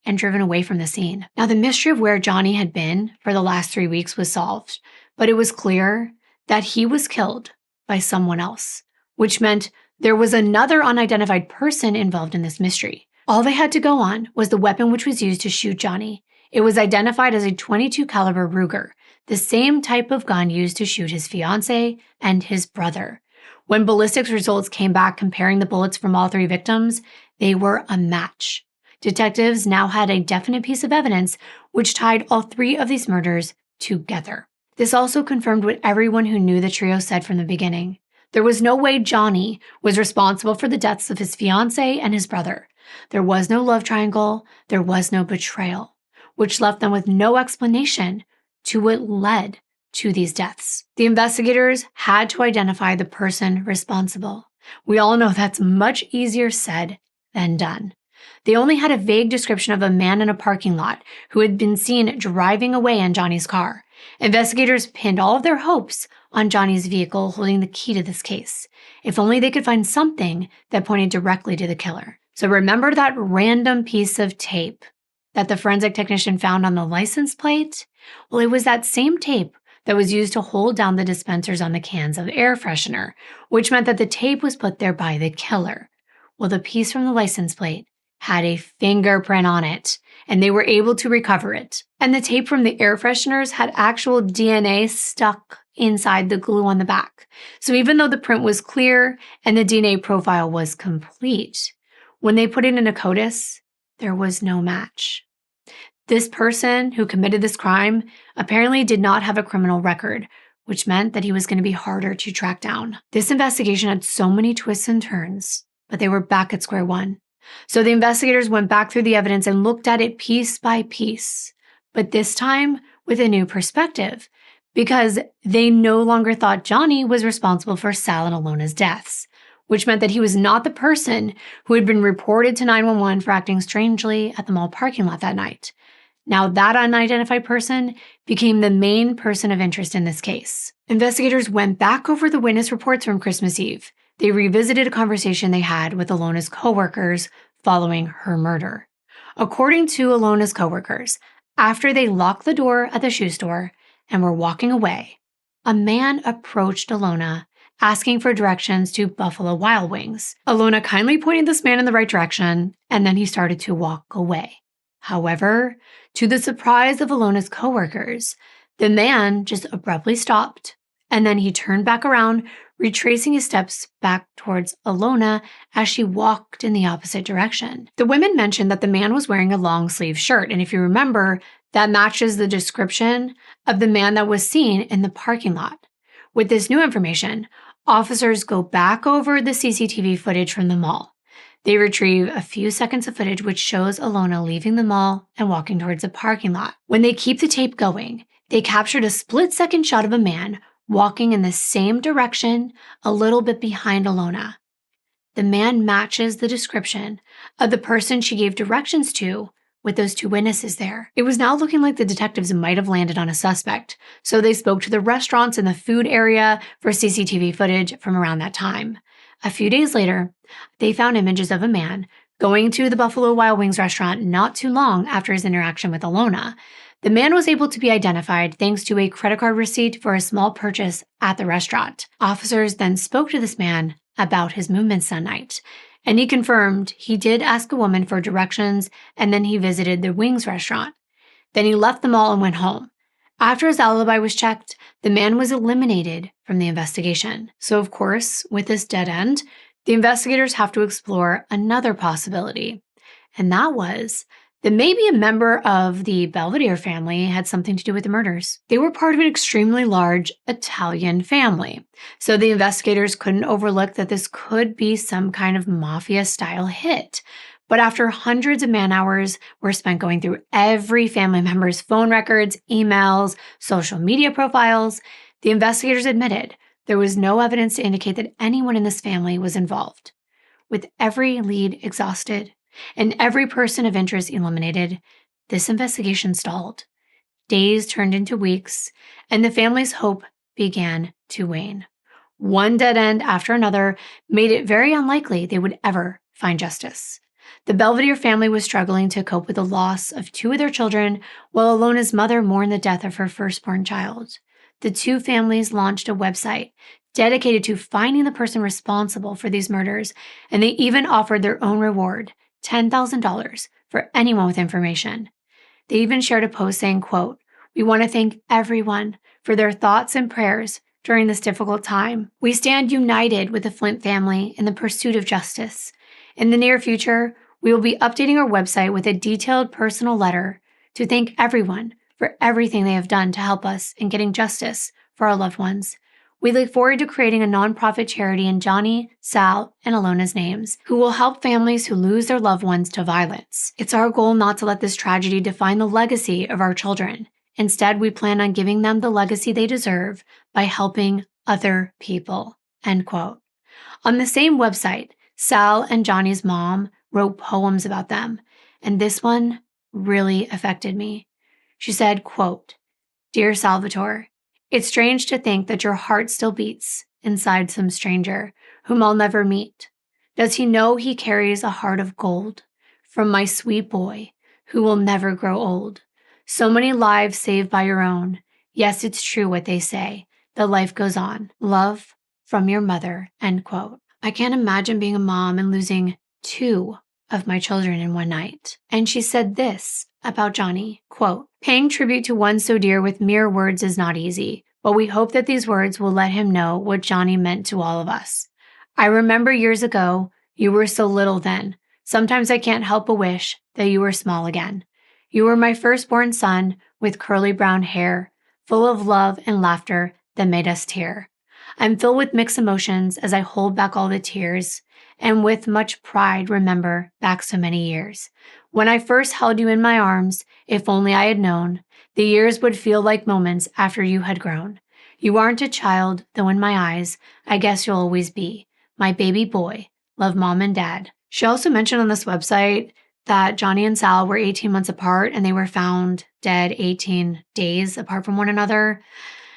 and driven away from the scene. Now, the mystery of where Johnny had been for the last 3 weeks was solved, but it was clear that he was killed by someone else, which meant there was another unidentified person involved in this mystery. All they had to go on was the weapon which was used to shoot Johnny. It was identified as a .22 caliber Ruger, the same type of gun used to shoot his fiancée and his brother. When ballistics results came back comparing the bullets from all 3 victims, they were a match. Detectives now had a definite piece of evidence which tied all 3 of these murders together. This also confirmed what everyone who knew the trio said from the beginning. There was no way Johnny was responsible for the deaths of his fiancée and his brother. There was no love triangle, there was no betrayal, which left them with no explanation to what led to these deaths. The investigators had to identify the person responsible. We all know that's much easier said than done. They only had a vague description of a man in a parking lot who had been seen driving away in Johnny's car. Investigators pinned all of their hopes on Johnny's vehicle holding the key to this case. If only they could find something that pointed directly to the killer. So remember that random piece of tape that the forensic technician found on the license plate? Well, it was that same tape that was used to hold down the dispensers on the cans of air freshener, which meant that the tape was put there by the killer. Well, the piece from the license plate had a fingerprint on it, and they were able to recover it. And the tape from the air fresheners had actual DNA stuck inside the glue on the back. So even though the print was clear and the DNA profile was complete, when they put it in a CODIS, there was no match. This person who committed this crime apparently did not have a criminal record, which meant that he was going to be harder to track down. This investigation had so many twists and turns, but they were back at square one. So the investigators went back through the evidence and looked at it piece by piece, but this time with a new perspective, because they no longer thought Johnny was responsible for Sal and Alona's deaths, which meant that he was not the person who had been reported to 911 for acting strangely at the mall parking lot that night. Now that unidentified person became the main person of interest in this case. Investigators went back over the witness reports from Christmas Eve. They revisited a conversation they had with Alona's coworkers following her murder. According to Alona's coworkers, after they locked the door at the shoe store and were walking away, a man approached Alona asking for directions to Buffalo Wild Wings. Alona kindly pointed this man in the right direction, and then he started to walk away. However, to the surprise of Alona's coworkers, the man just abruptly stopped, and then he turned back around, retracing his steps back towards Alona as she walked in the opposite direction. The women mentioned that the man was wearing a long-sleeve shirt, and if you remember, that matches the description of the man that was seen in the parking lot. With this new information, officers go back over the CCTV footage from the mall. They retrieve a few seconds of footage which shows Alona leaving the mall and walking towards the parking lot. When they keep the tape going, they captured a split-second shot of a man walking in the same direction, a little bit behind Alona. The man matches the description of the person she gave directions to with those 2 witnesses there. It was now looking like the detectives might have landed on a suspect, so they spoke to the restaurants in the food area for CCTV footage from around that time. A few days later, they found images of a man Going to the Buffalo Wild Wings restaurant not too long after his interaction with Alona, the man was able to be identified thanks to a credit card receipt for a small purchase at the restaurant. Officers then spoke to this man about his movements that night, and he confirmed he did ask a woman for directions, and then he visited the Wings restaurant. Then he left the mall and went home. After his alibi was checked, the man was eliminated from the investigation. So of course, with this dead end, the investigators have to explore another possibility. And that was that maybe a member of the Belvedere family had something to do with the murders. They were part of an extremely large Italian family. So the investigators couldn't overlook that this could be some kind of mafia-style hit. But after hundreds of man-hours were spent going through every family member's phone records, emails, social media profiles, the investigators admitted there was no evidence to indicate that anyone in this family was involved. With every lead exhausted and every person of interest eliminated, this investigation stalled. Days turned into weeks, and the family's hope began to wane. One dead end after another made it very unlikely they would ever find justice. The Belvedere family was struggling to cope with the loss of two of their children, while Alona's mother mourned the death of her firstborn child. The two families launched a website dedicated to finding the person responsible for these murders, and they even offered their own reward, $10,000, for anyone with information. They even shared a post saying, quote, "We want to thank everyone for their thoughts and prayers during this difficult time. We stand united with the Flint family in the pursuit of justice. In the near future, we will be updating our website with a detailed personal letter to thank everyone for everything they have done to help us in getting justice for our loved ones. We look forward to creating a nonprofit charity in Johnny, Sal, and Alona's names, who will help families who lose their loved ones to violence. It's our goal not to let this tragedy define the legacy of our children. Instead, we plan on giving them the legacy they deserve by helping other people." End quote. On the same website, Sal and Johnny's mom wrote poems about them, and this one really affected me. She said, quote, "Dear Salvatore, it's strange to think that your heart still beats inside some stranger whom I'll never meet. Does he know he carries a heart of gold from my sweet boy who will never grow old? So many lives saved by your own. Yes, it's true what they say. The life goes on. Love from your mother." End quote. I can't imagine being a mom and losing two of my children in one night. And she said this about Johnny, quote, "Paying tribute to one so dear with mere words is not easy, but we hope that these words will let him know what Johnny meant to all of us. I remember years ago, you were so little then. Sometimes I can't help but wish that you were small again. You were my firstborn son with curly brown hair, full of love and laughter that made us tear. I'm filled with mixed emotions as I hold back all the tears, and with much pride remember back so many years. When I first held you in my arms, if only I had known, the years would feel like moments after you had grown. You aren't a child, though in my eyes, I guess you'll always be my baby boy. Love, Mom and Dad." She also mentioned on this website that Johnny and Sal were 18 months apart and they were found dead 18 days apart from one another,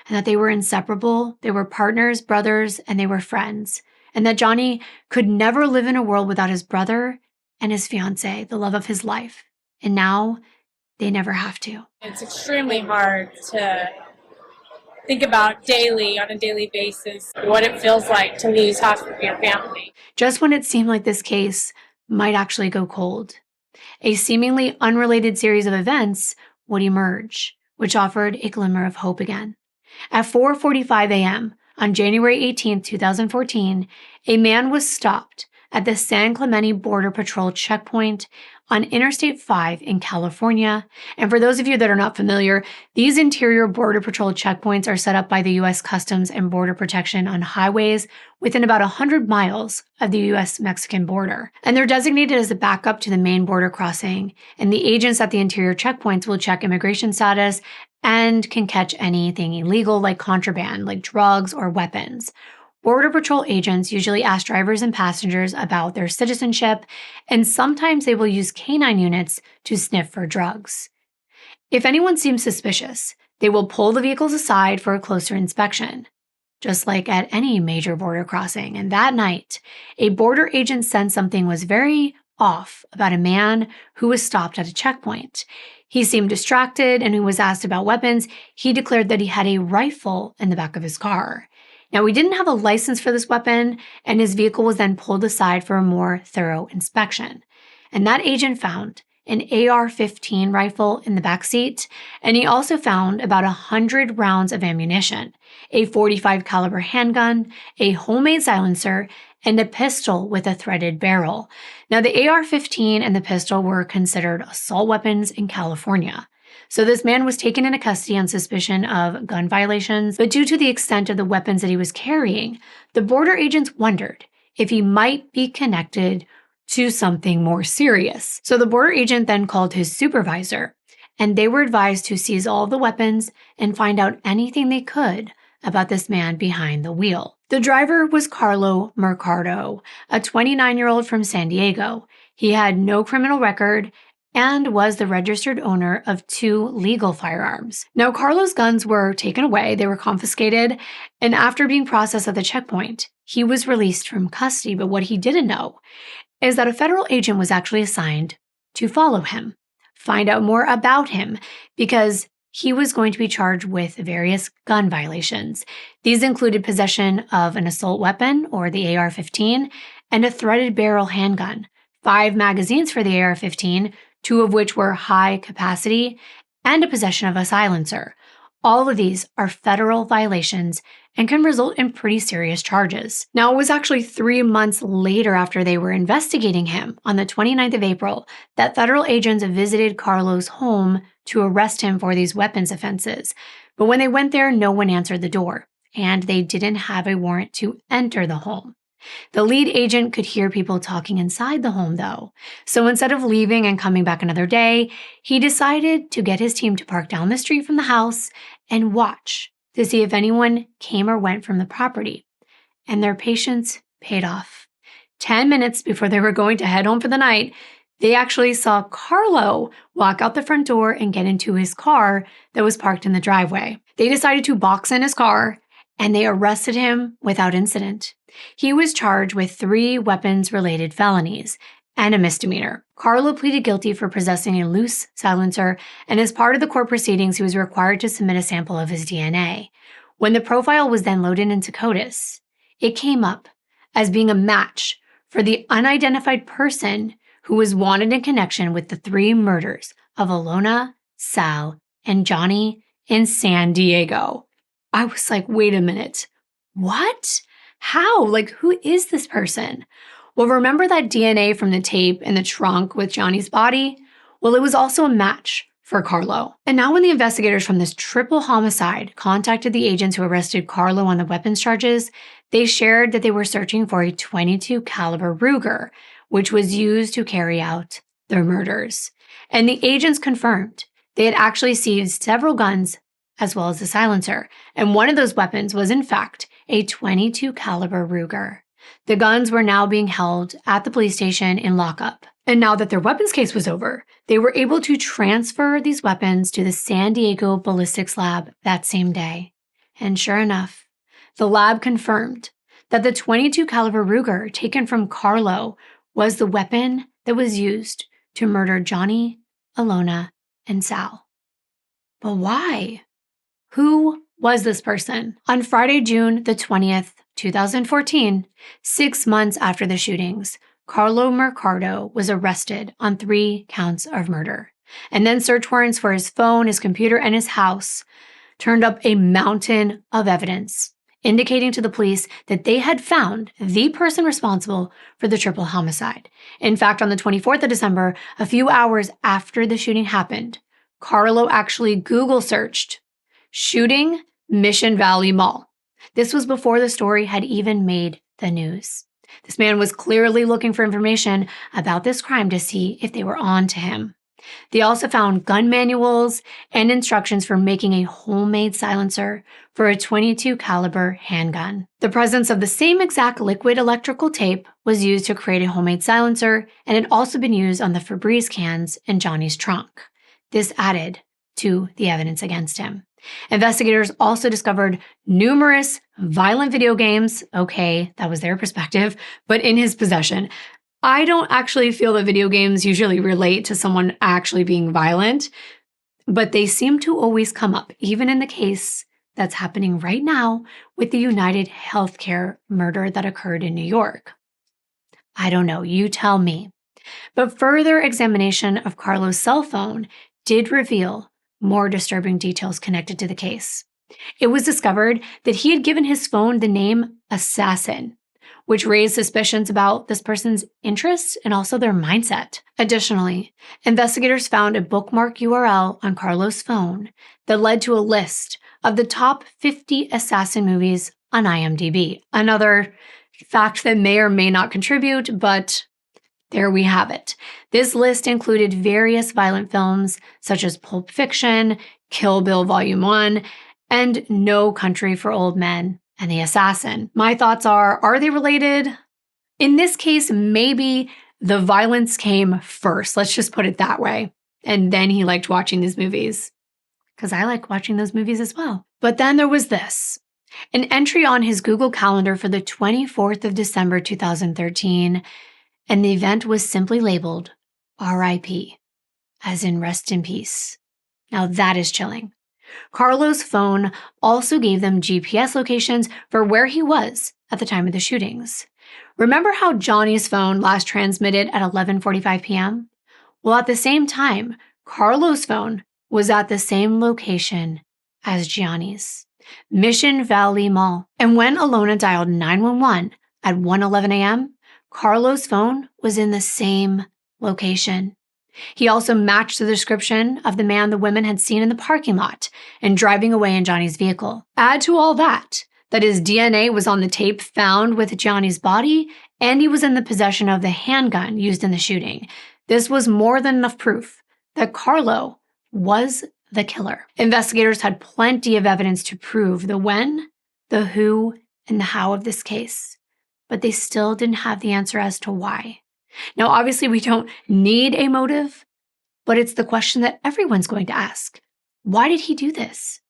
and that they were inseparable. They were partners, brothers, and they were friends. And that Johnny could never live in a world without his brother and his fiance, the love of his life. And now they never have to. It's extremely hard to think about daily, on a daily basis, what it feels like to lose half of your family. Just when it seemed like this case might actually go cold, a seemingly unrelated series of events would emerge, which offered a glimmer of hope again. At 4:45 a.m. on January 18, 2014, a man was stopped at the San Clemente Border Patrol checkpoint on Interstate 5 in California. And for those of you that are not familiar, these interior Border Patrol checkpoints are set up by the U.S. Customs and Border Protection on highways within about 100 miles of the U.S.-Mexican border. And they're designated as a backup to the main border crossing. And the agents at the interior checkpoints will check immigration status and can catch anything illegal like contraband, like drugs or weapons. Border Patrol agents usually ask drivers and passengers about their citizenship, and sometimes they will use canine units to sniff for drugs. If anyone seems suspicious, they will pull the vehicles aside for a closer inspection, just like at any major border crossing. And that night, a border agent sensed something was very off about a man who was stopped at a checkpoint. He seemed distracted, and when he was asked about weapons, he declared that he had a rifle in the back of his car. Now, he didn't have a license for this weapon, and his vehicle was then pulled aside for a more thorough inspection. And that agent found an AR-15 rifle in the back seat, and he also found about 100 rounds of ammunition, a .45 caliber handgun, a homemade silencer, and a pistol with a threaded barrel. Now, the AR-15 and the pistol were considered assault weapons in California. So this man was taken into custody on suspicion of gun violations, but due to the extent of the weapons that he was carrying, the border agents wondered if he might be connected to something more serious. So the border agent then called his supervisor, and they were advised to seize all of the weapons and find out anything they could about this man behind the wheel. The driver was Carlo Mercado, a 29-year-old from San Diego. He had no criminal record and was the registered owner of 2 legal firearms. Now, Carlo's guns were taken away, they were confiscated, and after being processed at the checkpoint, he was released from custody. But what he didn't know is that a federal agent was actually assigned to follow him, find out more about him, because he was going to be charged with various gun violations. These included possession of an assault weapon, or the AR-15, and a threaded barrel handgun, 5 magazines for the AR-15, 2 of which were high capacity, and a possession of a silencer. All of these are federal violations and can result in pretty serious charges. Now, it was actually 3 months later after they were investigating him, on the 29th of April, that federal agents visited Carlo's home to arrest him for these weapons offenses. But when they went there, no one answered the door, and they didn't have a warrant to enter the home. The lead agent could hear people talking inside the home, though. So instead of leaving and coming back another day, he decided to get his team to park down the street from the house and watch to see if anyone came or went from the property. And their patience paid off. 10 minutes before they were going to head home for the night, they actually saw Carlo walk out the front door and get into his car that was parked in the driveway. They decided to box in his car, and they arrested him without incident. He was charged with 3 weapons-related felonies and a misdemeanor. Carlo pleaded guilty for possessing a loose silencer, and as part of the court proceedings, he was required to submit a sample of his DNA. When the profile was then loaded into CODIS, it came up as being a match for the unidentified person who was wanted in connection with the 3 murders of Alona, Sal, and Johnny in San Diego. I was like, wait a minute. What? How? Like, who is this person? Well, remember that DNA from the tape in the trunk with Johnny's body? Well, it was also a match for Carlo. And now when the investigators from this triple homicide contacted the agents who arrested Carlo on the weapons charges, they shared that they were searching for a .22 caliber Ruger, which was used to carry out their murders. And the agents confirmed they had actually seized several guns as well as the silencer, and one of those weapons was in fact a .22 caliber Ruger. The guns were now being held at the police station in lockup. And now that their weapons case was over, they were able to transfer these weapons to the San Diego Ballistics Lab that same day. And sure enough, the lab confirmed that the .22 caliber Ruger taken from Carlo was the weapon that was used to murder Johnny, Alona, and Sal. But why? Who was this person? On Friday, June the 20th, 2014, 6 months after the shootings, Carlo Mercado was arrested on 3 counts of murder. And then search warrants for his phone, his computer, and his house turned up a mountain of evidence, indicating to the police that they had found the person responsible for the triple homicide. In fact, on the 24th of December, a few hours after the shooting happened, Carlo actually Google searched shooting Mission Valley Mall. This was before the story had even made the news. This man was clearly looking for information about this crime to see if they were on to him. They also found gun manuals and instructions for making a homemade silencer for a .22 caliber handgun. The presence of the same exact liquid electrical tape was used to create a homemade silencer, and had also been used on the Febreze cans in Johnny's trunk. This added to the evidence against him. Investigators also discovered numerous violent video games, okay, that was their perspective, but in his possession. I don't actually feel that video games usually relate to someone actually being violent, but they seem to always come up, even in the case that's happening right now with the United Healthcare murder that occurred in New York. I don't know, you tell me. But further examination of Carlo's cell phone did reveal more disturbing details connected to the case. It was discovered that he had given his phone the name Assassin, which raised suspicions about this person's interests and also their mindset. Additionally, investigators found a bookmark URL on Carlo's phone that led to a list of the top 50 assassin movies on IMDb. Another fact that may or may not contribute, but there we have it. This list included various violent films such as Pulp Fiction, Kill Bill Volume 1, and No Country for Old Men and The Assassin. My thoughts are they related? In this case, maybe the violence came first. Let's just put it that way. And then he liked watching these movies. Because I like watching those movies as well. But then there was this. An entry on his Google Calendar for the 24th of December 2013, and the event was simply labeled R.I.P., as in rest in peace. Now that is chilling. Carlo's phone also gave them GPS locations for where he was at the time of the shootings. Remember how Johnny's phone last transmitted at 11:45 p.m.? Well, at the same time, Carlo's phone was at the same location as Gianni's, Mission Valley Mall. And when Alona dialed 911 at 1:11 a.m., Carlo's phone was in the same location. He also matched the description of the man the women had seen in the parking lot and driving away in Johnny's vehicle. Add to all that his DNA was on the tape found with Johnny's body, and he was in the possession of the handgun used in the shooting. This was more than enough proof that Carlo was the killer. Investigators had plenty of evidence to prove the when, the who, and the how of this case, but they still didn't have the answer as to why. Now, obviously, we don't need a motive, but it's the question that everyone's going to ask. Why did he do this?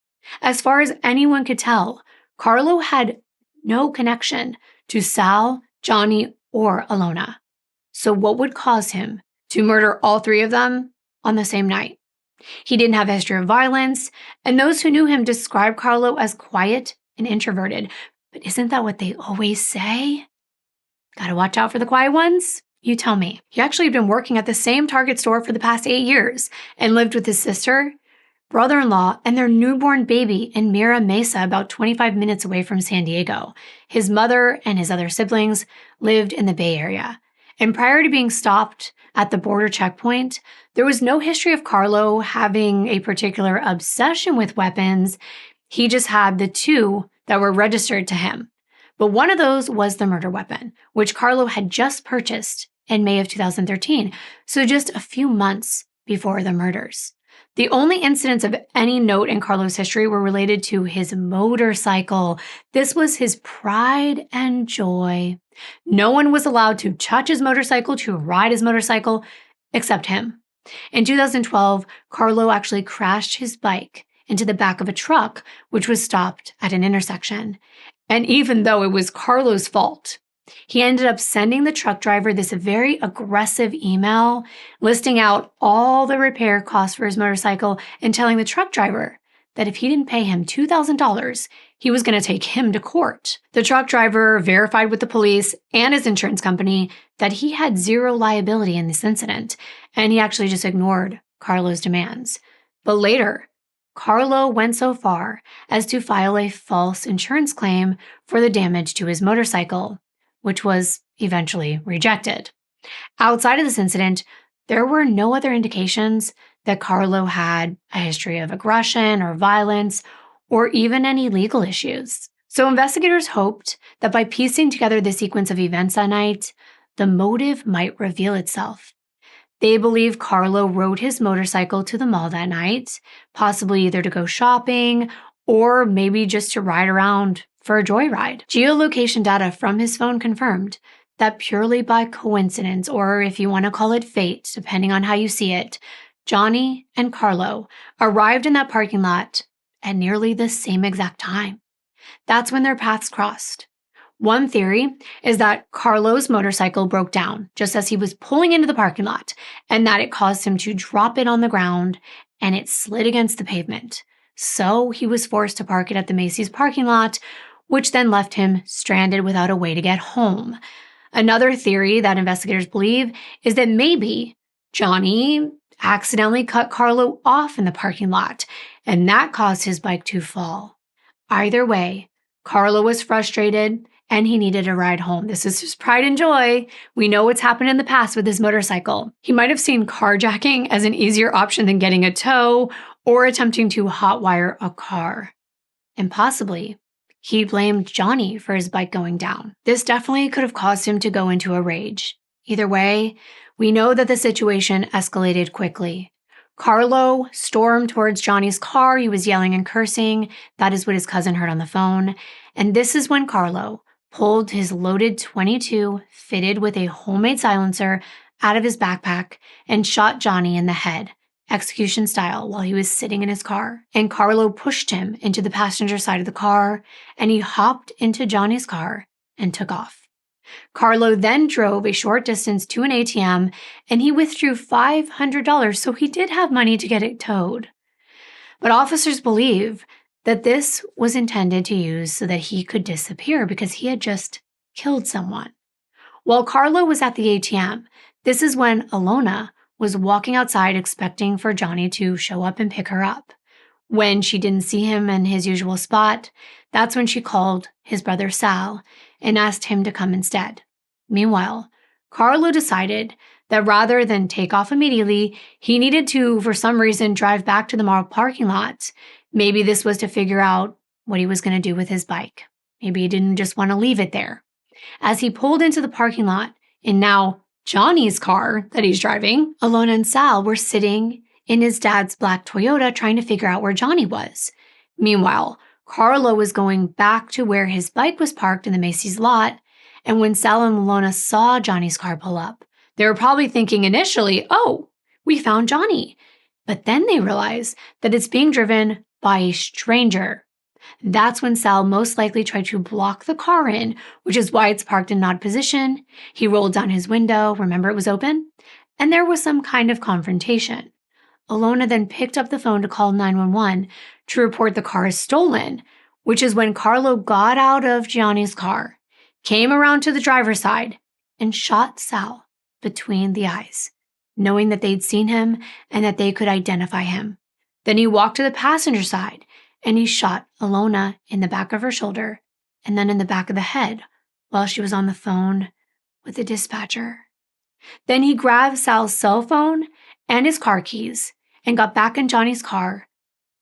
As far as anyone could tell, Carlo had no connection to Sal, Johnny, or Alona. So what would cause him to murder all three of them on the same night? He didn't have a history of violence, and those who knew him described Carlo as quiet and introverted. But isn't that what they always say? Gotta watch out for the quiet ones? You tell me. He actually had been working at the same Target store for the past 8 years and lived with his sister, brother-in-law, and their newborn baby in Mira Mesa, about 25 minutes away from San Diego. His mother and his other siblings lived in the Bay Area. And prior to being stopped at the border checkpoint, there was no history of Carlo having a particular obsession with weapons. He just had the two that were registered to him. But one of those was the murder weapon, which Carlo had just purchased in May of 2013, so just a few months before the murders. The only incidents of any note in Carlo's history were related to his motorcycle. This was his pride and joy. No one was allowed to touch his motorcycle, to ride his motorcycle, except him. In 2012, Carlo actually crashed his bike into the back of a truck, which was stopped at an intersection. And even though it was Carlo's fault, he ended up sending the truck driver this very aggressive email listing out all the repair costs for his motorcycle and telling the truck driver that if he didn't pay him $2,000, he was going to take him to court. The truck driver verified with the police and his insurance company that he had zero liability in this incident, and he actually just ignored Carlo's demands. But later, Carlo went so far as to file a false insurance claim for the damage to his motorcycle, which was eventually rejected. Outside of this incident, there were no other indications that Carlo had a history of aggression or violence or even any legal issues. So investigators hoped that by piecing together the sequence of events that night, the motive might reveal itself. They believe Carlo rode his motorcycle to the mall that night, possibly either to go shopping or maybe just to ride around for a joyride. Geolocation data from his phone confirmed that purely by coincidence, or if you want to call it fate, depending on how you see it, Johnny and Carlo arrived in that parking lot at nearly the same exact time. That's when their paths crossed. One theory is that Carlo's motorcycle broke down just as he was pulling into the parking lot, and that it caused him to drop it on the ground and it slid against the pavement. So he was forced to park it at the Macy's parking lot, which then left him stranded without a way to get home. Another theory that investigators believe is that maybe Johnny accidentally cut Carlo off in the parking lot, and that caused his bike to fall. Either way, Carlo was frustrated and he needed a ride home. This is his pride and joy. We know what's happened in the past with his motorcycle. He might have seen carjacking as an easier option than getting a tow or attempting to hotwire a car. And possibly, he blamed Johnny for his bike going down. This definitely could have caused him to go into a rage. Either way, we know that the situation escalated quickly. Carlo stormed towards Johnny's car. He was yelling and cursing. That is what his cousin heard on the phone. And this is when Carlo pulled his loaded .22 fitted with a homemade silencer out of his backpack and shot Johnny in the head, execution style, while he was sitting in his car. And Carlo pushed him into the passenger side of the car, and he hopped into Johnny's car and took off. Carlo then drove a short distance to an ATM, and he withdrew $500, so he did have money to get it towed. But officers believe that this was intended to use so that he could disappear because he had just killed someone. While Carlo was at the ATM, this is when Alona was walking outside expecting for Johnny to show up and pick her up. When she didn't see him in his usual spot, that's when she called his brother Sal and asked him to come instead. Meanwhile, Carlo decided that rather than take off immediately, he needed to, for some reason, drive back to the mall parking lot. Maybe this was to figure out what he was going to do with his bike. Maybe he didn't just want to leave it there. As he pulled into the parking lot, in now Johnny's car that he's driving, Alona and Sal were sitting in his dad's black Toyota trying to figure out where Johnny was. Meanwhile, Carlo was going back to where his bike was parked in the Macy's lot, and when Sal and Alona saw Johnny's car pull up, they were probably thinking initially, oh, we found Johnny. But then they realized that it's being driven by a stranger. That's when Sal most likely tried to block the car in, which is why it's parked in an odd position. He rolled down his window, remember it was open? And there was some kind of confrontation. Alona then picked up the phone to call 911 to report the car is stolen, which is when Carlo got out of Gianni's car, came around to the driver's side, and shot Sal between the eyes, knowing that they'd seen him and that they could identify him. Then he walked to the passenger side and he shot Alona in the back of her shoulder and then in the back of the head while she was on the phone with the dispatcher. Then he grabbed Sal's cell phone and his car keys and got back in Johnny's car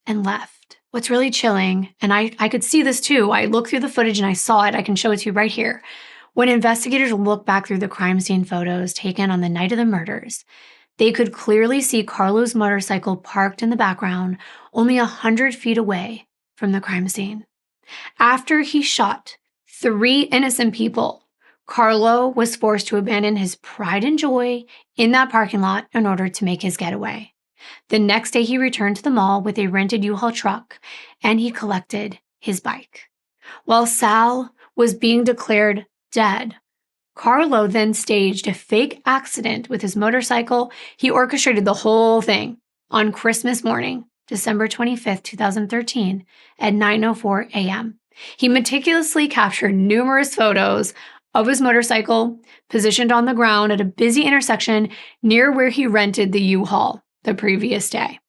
and left. What's really chilling, and I could see this too, I looked through the footage and I saw it, I can show it to you right here. When investigators look back through the crime scene photos taken on the night of the murders, they could clearly see Carlo's motorcycle parked in the background only 100 feet away from the crime scene. After he shot 3 innocent people, Carlo was forced to abandon his pride and joy in that parking lot in order to make his getaway. The next day, he returned to the mall with a rented U-Haul truck, and he collected his bike. While Sal was being declared dead, Carlo then staged a fake accident with his motorcycle. He orchestrated the whole thing on Christmas morning, December 25th, 2013, at 9:04 a.m. He meticulously captured numerous photos of his motorcycle positioned on the ground at a busy intersection near where he rented the U-Haul the previous day.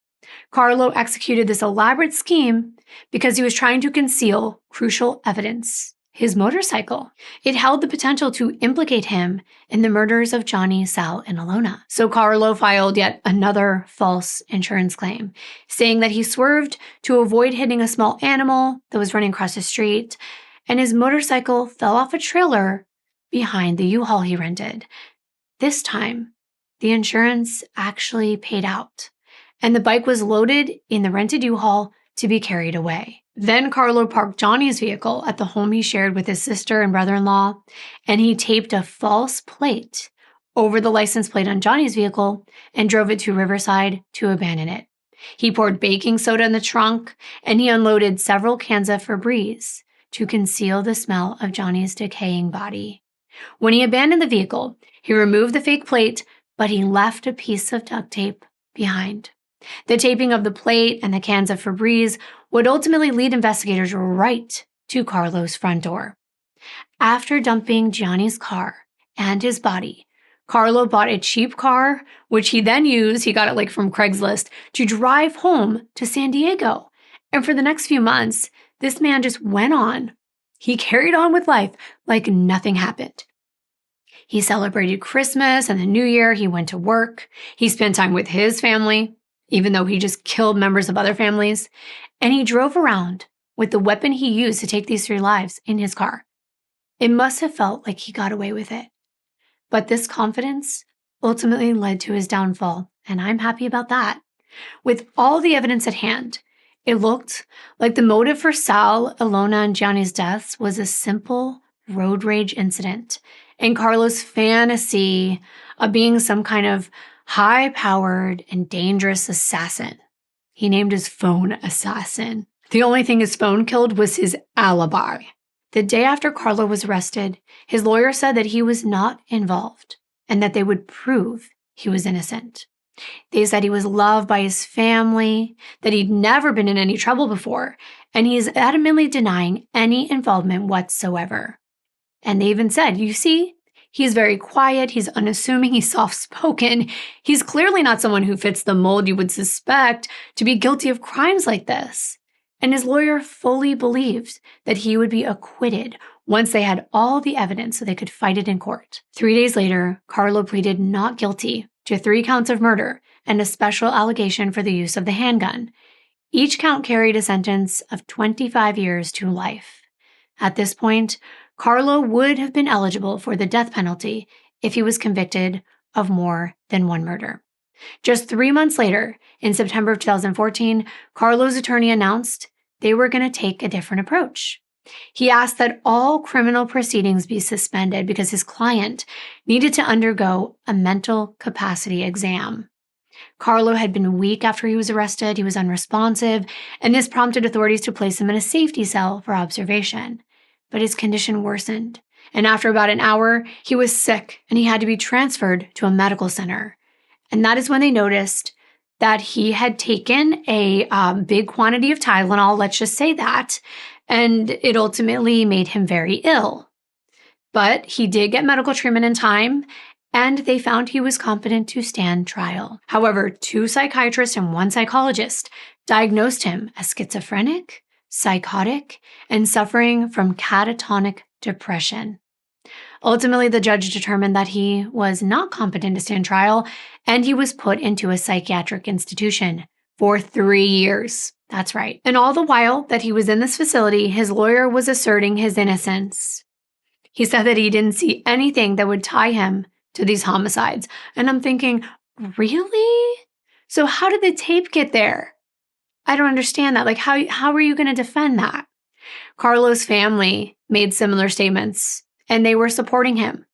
Carlo executed this elaborate scheme because he was trying to conceal crucial evidence, his motorcycle. It held the potential to implicate him in the murders of Johnny, Sal, and Alona. So Carlo filed yet another false insurance claim, saying that he swerved to avoid hitting a small animal that was running across the street, and his motorcycle fell off a trailer behind the U-Haul he rented. This time, the insurance actually paid out, and the bike was loaded in the rented U-Haul to be carried away. Then Carlo parked Johnny's vehicle at the home he shared with his sister and brother-in-law, and he taped a false plate over the license plate on Johnny's vehicle and drove it to Riverside to abandon it. He poured baking soda in the trunk, and he unloaded several cans of Febreze to conceal the smell of Johnny's decaying body. When he abandoned the vehicle, he removed the fake plate, but he left a piece of duct tape behind. The taping of the plate and the cans of Febreze would ultimately lead investigators right to Carlo's front door. After dumping Gianni's car and his body, Carlo bought a cheap car, which he then used, he got it from Craigslist, to drive home to San Diego. And for the next few months, this man just went on. He carried on with life like nothing happened. He celebrated Christmas and the New Year. He went to work. He spent time with his family, even though he just killed members of other families. And he drove around with the weapon he used to take these 3 lives in his car. It must have felt like he got away with it. But this confidence ultimately led to his downfall, and I'm happy about that. With all the evidence at hand, it looked like the motive for Sal, Ilona, and Gianni's deaths was a simple road rage incident, and Carlo's fantasy of being some kind of high-powered and dangerous assassin. He named his phone Assassin. The only thing his phone killed was his alibi. The day after Carlo was arrested, his lawyer said that he was not involved and that they would prove he was innocent. They said he was loved by his family, that he'd never been in any trouble before, and he is adamantly denying any involvement whatsoever. And they even said, you see, he's very quiet, he's unassuming, he's soft-spoken. He's clearly not someone who fits the mold you would suspect to be guilty of crimes like this. And his lawyer fully believed that he would be acquitted once they had all the evidence so they could fight it in court. 3 days later, Carlo pleaded not guilty to 3 counts of murder and a special allegation for the use of the handgun. Each count carried a sentence of 25 years to life. At this point, Carlo would have been eligible for the death penalty if he was convicted of more than 1 murder. Just 3 months later, in September of 2014, Carlo's attorney announced they were going to take a different approach. He asked that all criminal proceedings be suspended because his client needed to undergo a mental capacity exam. Carlo had been weak after he was arrested, he was unresponsive, and this prompted authorities to place him in a safety cell for observation. But his condition worsened, and after about an hour, he was sick and he had to be transferred to a medical center. And that is when they noticed that he had taken a big quantity of Tylenol, let's just say that, and it ultimately made him very ill. But he did get medical treatment in time, and they found he was competent to stand trial. However, 2 psychiatrists and 1 psychologist diagnosed him as schizophrenic, psychotic, and suffering from catatonic depression. Ultimately, the judge determined that he was not competent to stand trial, and he was put into a psychiatric institution for 3 years. That's right. And all the while that he was in this facility, his lawyer was asserting his innocence. He said that he didn't see anything that would tie him to these homicides. And I'm thinking, really? So how did the tape get there? I don't understand that. How are you going to defend that? Carlo's family made similar statements, and they were supporting him.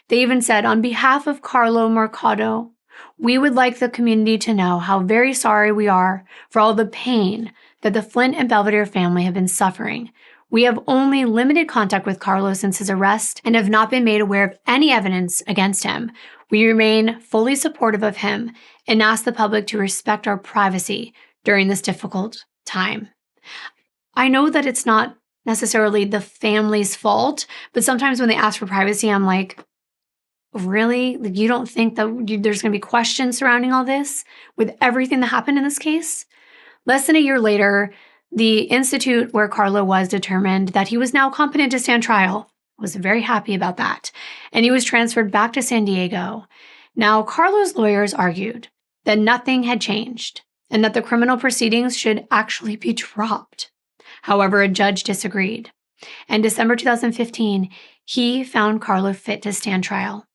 They even said, on behalf of Carlo Mercado, we would like the community to know how very sorry we are for all the pain that the Flint and Belvedere family have been suffering. We have only limited contact with Carlo since his arrest and have not been made aware of any evidence against him. We remain fully supportive of him and ask the public to respect our privacy during this difficult time. I know that it's not necessarily the family's fault, but sometimes when they ask for privacy, I'm like, really? You don't think that there's going to be questions surrounding all this with everything that happened in this case? Less than a year later, the institute where Carlo was determined that he was now competent to stand trial. I was very happy about that. And he was transferred back to San Diego. Now, Carlo's lawyers argued that nothing had changed and that the criminal proceedings should actually be dropped. However, a judge disagreed. In December 2015, he found Carlo fit to stand trial.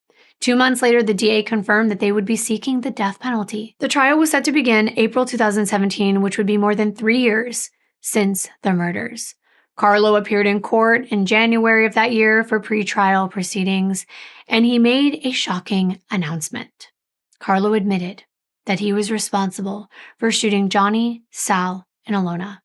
2 months later, the DA confirmed that they would be seeking the death penalty. The trial was set to begin April 2017, which would be more than 3 years since the murders. Carlo appeared in court in January of that year for pretrial proceedings, and he made a shocking announcement. Carlo admitted that he was responsible for shooting Johnny, Sal, and Ilona.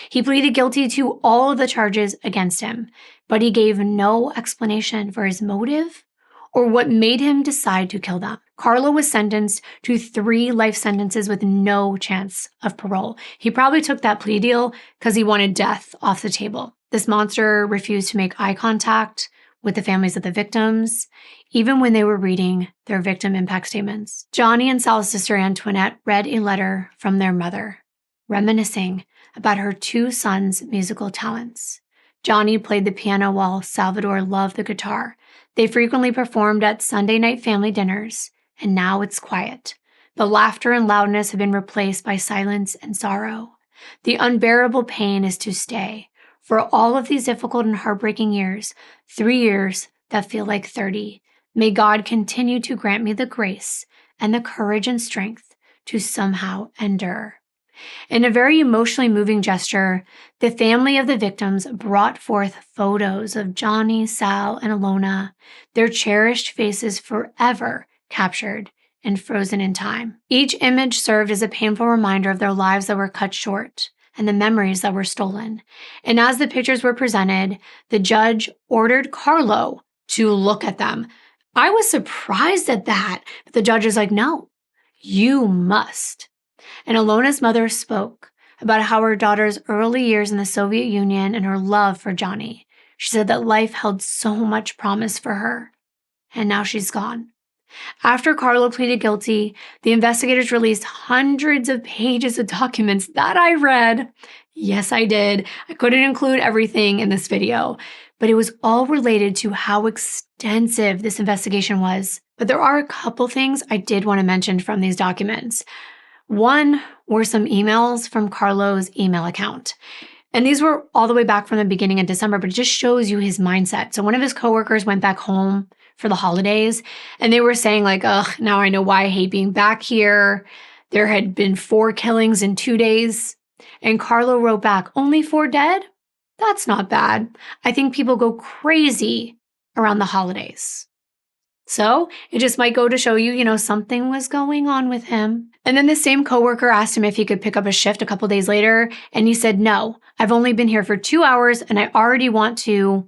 He pleaded guilty to all of the charges against him, but he gave no explanation for his motive or what made him decide to kill them. Carlo was sentenced to 3 life sentences with no chance of parole. He probably took that plea deal because he wanted death off the table. This monster refused to make eye contact with the families of the victims, even when they were reading their victim impact statements. Johnny and Sal's sister Antoinette read a letter from their mother, reminiscing about her 2 sons' musical talents. Johnny played the piano while Salvador loved the guitar. They frequently performed at Sunday night family dinners, and now it's quiet. The laughter and loudness have been replaced by silence and sorrow. The unbearable pain is to stay. For all of these difficult and heartbreaking years, 3 years that feel like 30, may God continue to grant me the grace and the courage and strength to somehow endure. In a very emotionally moving gesture, the family of the victims brought forth photos of Johnny, Sal, and Alona, their cherished faces forever captured and frozen in time. Each image served as a painful reminder of their lives that were cut short and the memories that were stolen. And as the pictures were presented, the judge ordered Carlo to look at them. I was surprised at that, but the judge is like, no, you must. And Alona's mother spoke about how her daughter's early years in the Soviet Union and her love for Johnny. She said that life held so much promise for her, and now she's gone. After Carlo pleaded guilty, the investigators released hundreds of pages of documents that I read. Yes, I did. I couldn't include everything in this video, but it was all related to how extensive this investigation was. But there are a couple things I did want to mention from these documents. One were some emails from Carlo's email account. And these were all the way back from the beginning of December, but it just shows you his mindset. So one of his coworkers went back home for the holidays, and they were saying like, ugh, now I know why I hate being back here. There had been 4 killings in 2 days. And Carlo wrote back, only 4 dead? That's not bad. I think people go crazy around the holidays. So it just might go to show you, something was going on with him. And then the same coworker asked him if he could pick up a shift a couple days later. And he said, no, I've only been here for 2 hours and I already want to,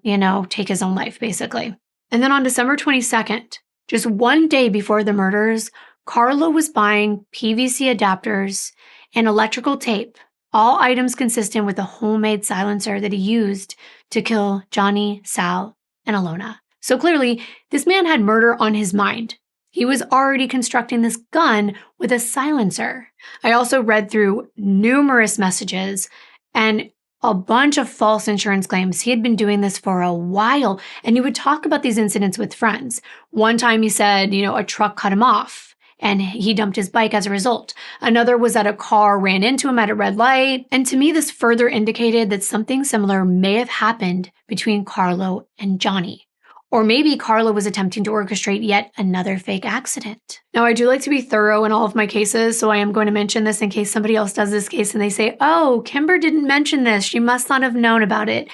take his own life, basically. And then on December 22nd, just 1 day before the murders, Carlo was buying PVC adapters and electrical tape, all items consistent with the homemade silencer that he used to kill Johnny, Sal, and Alona. So clearly, this man had murder on his mind. He was already constructing this gun with a silencer. I also read through numerous messages and a bunch of false insurance claims. He had been doing this for a while, and he would talk about these incidents with friends. One time he said, a truck cut him off, and he dumped his bike as a result. Another was that a car ran into him at a red light. And to me, this further indicated that something similar may have happened between Carlo and Johnny. Or maybe Carlo was attempting to orchestrate yet another fake accident. Now, I do like to be thorough in all of my cases, so I am going to mention this in case somebody else does this case and they say, oh, Kimber didn't mention this. She must not have known about it.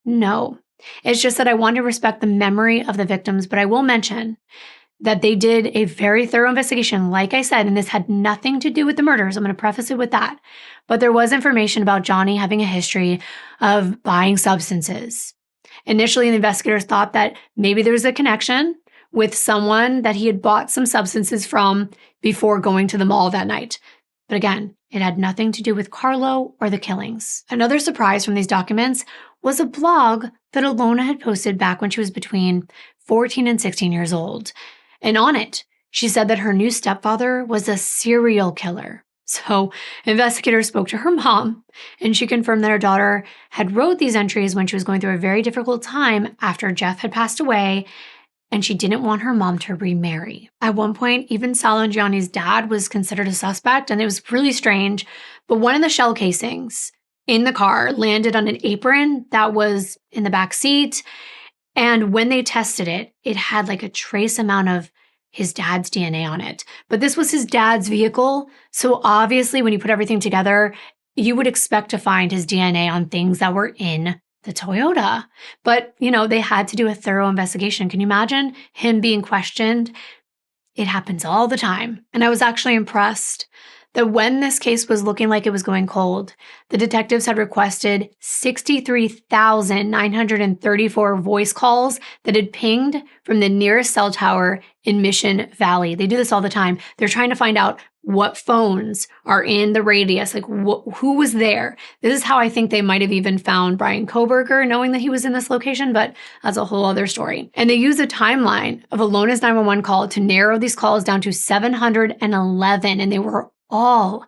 No, it's just that I want to respect the memory of the victims, but I will mention that they did a very thorough investigation, like I said, and this had nothing to do with the murders. I'm going to preface it with that. But there was information about Johnny having a history of buying substances. Initially, the investigators thought that maybe there was a connection with someone that he had bought some substances from before going to the mall that night. But again, it had nothing to do with Carlo or the killings. Another surprise from these documents was a blog that Alona had posted back when she was between 14 and 16 years old. And on it, she said that her new stepfather was a serial killer. So investigators spoke to her mom, and she confirmed that her daughter had wrote these entries when she was going through a very difficult time after Jeff had passed away, and she didn't want her mom to remarry. At one point, even Sal and Johnny's dad was considered a suspect, and it was really strange, but one of the shell casings in the car landed on an apron that was in the back seat, and when they tested it, it had like a trace amount of his dad's DNA on it. But this was his dad's vehicle. So obviously when you put everything together, you would expect to find his DNA on things that were in the Toyota. But, they had to do a thorough investigation. Can you imagine him being questioned? It happens all the time. And I was actually impressed that when this case was looking like it was going cold, the detectives had requested 63,934 voice calls that had pinged from the nearest cell tower in Mission Valley. They do this all the time. They're trying to find out what phones are in the radius, like who was there. This is how I think they might have even found Brian Koberger, knowing that he was in this location, but that's a whole other story. And they use a timeline of a Lonas 911 call to narrow these calls down to 711, and they were all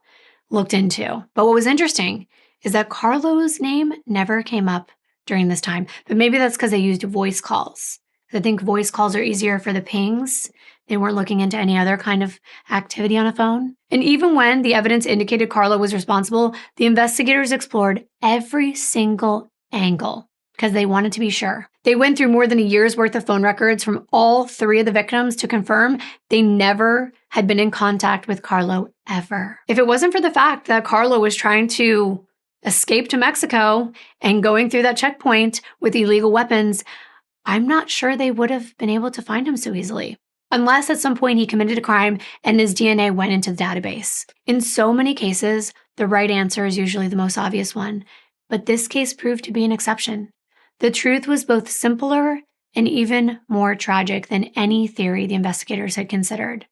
looked into. But what was interesting is that Carlo's name never came up during this time, but maybe that's because they used voice calls. I think voice calls are easier for the pings. They weren't looking into any other kind of activity on a phone. And even when the evidence indicated Carlo was responsible, the investigators explored every single angle because they wanted to be sure. They went through more than a year's worth of phone records from all three of the victims to confirm they never had been in contact with Carlo ever. If it wasn't for the fact that Carlo was trying to escape to Mexico and going through that checkpoint with illegal weapons, I'm not sure they would have been able to find him so easily. Unless at some point he committed a crime and his DNA went into the database. In so many cases, the right answer is usually the most obvious one, but this case proved to be an exception. The truth was both simpler and even more tragic than any theory the investigators had considered.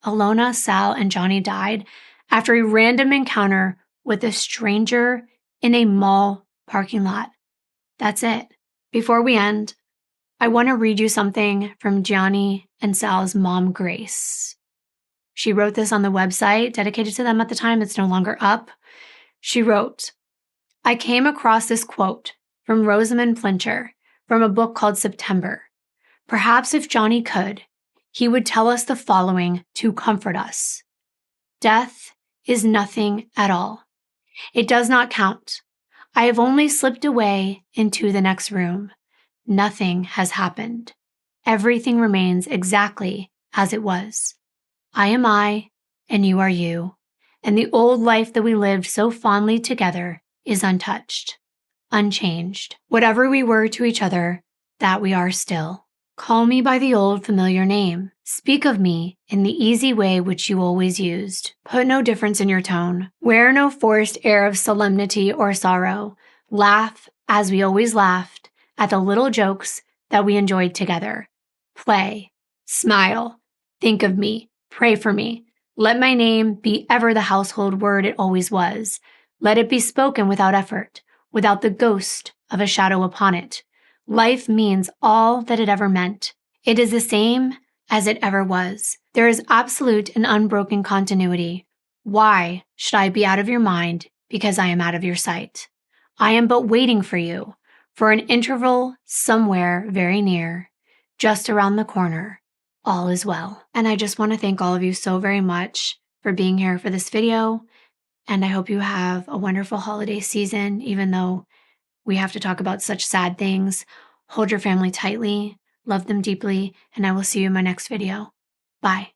Alona, Sal, and Johnny died after a random encounter with a stranger in a mall parking lot. That's it. Before we end, I want to read you something from Johnny and Sal's mom, Grace. She wrote this on the website dedicated to them at the time. It's no longer up. She wrote, I came across this quote from Rosamund Flincher from a book called September. Perhaps if Johnny could, he would tell us the following to comfort us. Death is nothing at all. It does not count. I have only slipped away into the next room. Nothing has happened. Everything remains exactly as it was. I am I, and you are you, and the old life that we lived so fondly together is untouched, unchanged. Whatever we were to each other, that we are still. Call me by the old familiar name. Speak of me in the easy way which you always used. Put no difference in your tone. Wear no forced air of solemnity or sorrow. Laugh as we always laughed at the little jokes that we enjoyed together. Play, smile, think of me, pray for me. Let my name be ever the household word it always was. Let it be spoken without effort, without the ghost of a shadow upon it. Life means all that it ever meant. It is the same as it ever was. There is absolute and unbroken continuity. Why should I be out of your mind because I am out of your sight? I am but waiting for you, for an interval somewhere very near, just around the corner. All is well. And I just want to thank all of you so very much for being here for this video. And I hope you have a wonderful holiday season, even though we have to talk about such sad things. Hold your family tightly, love them deeply, and I will see you in my next video. Bye.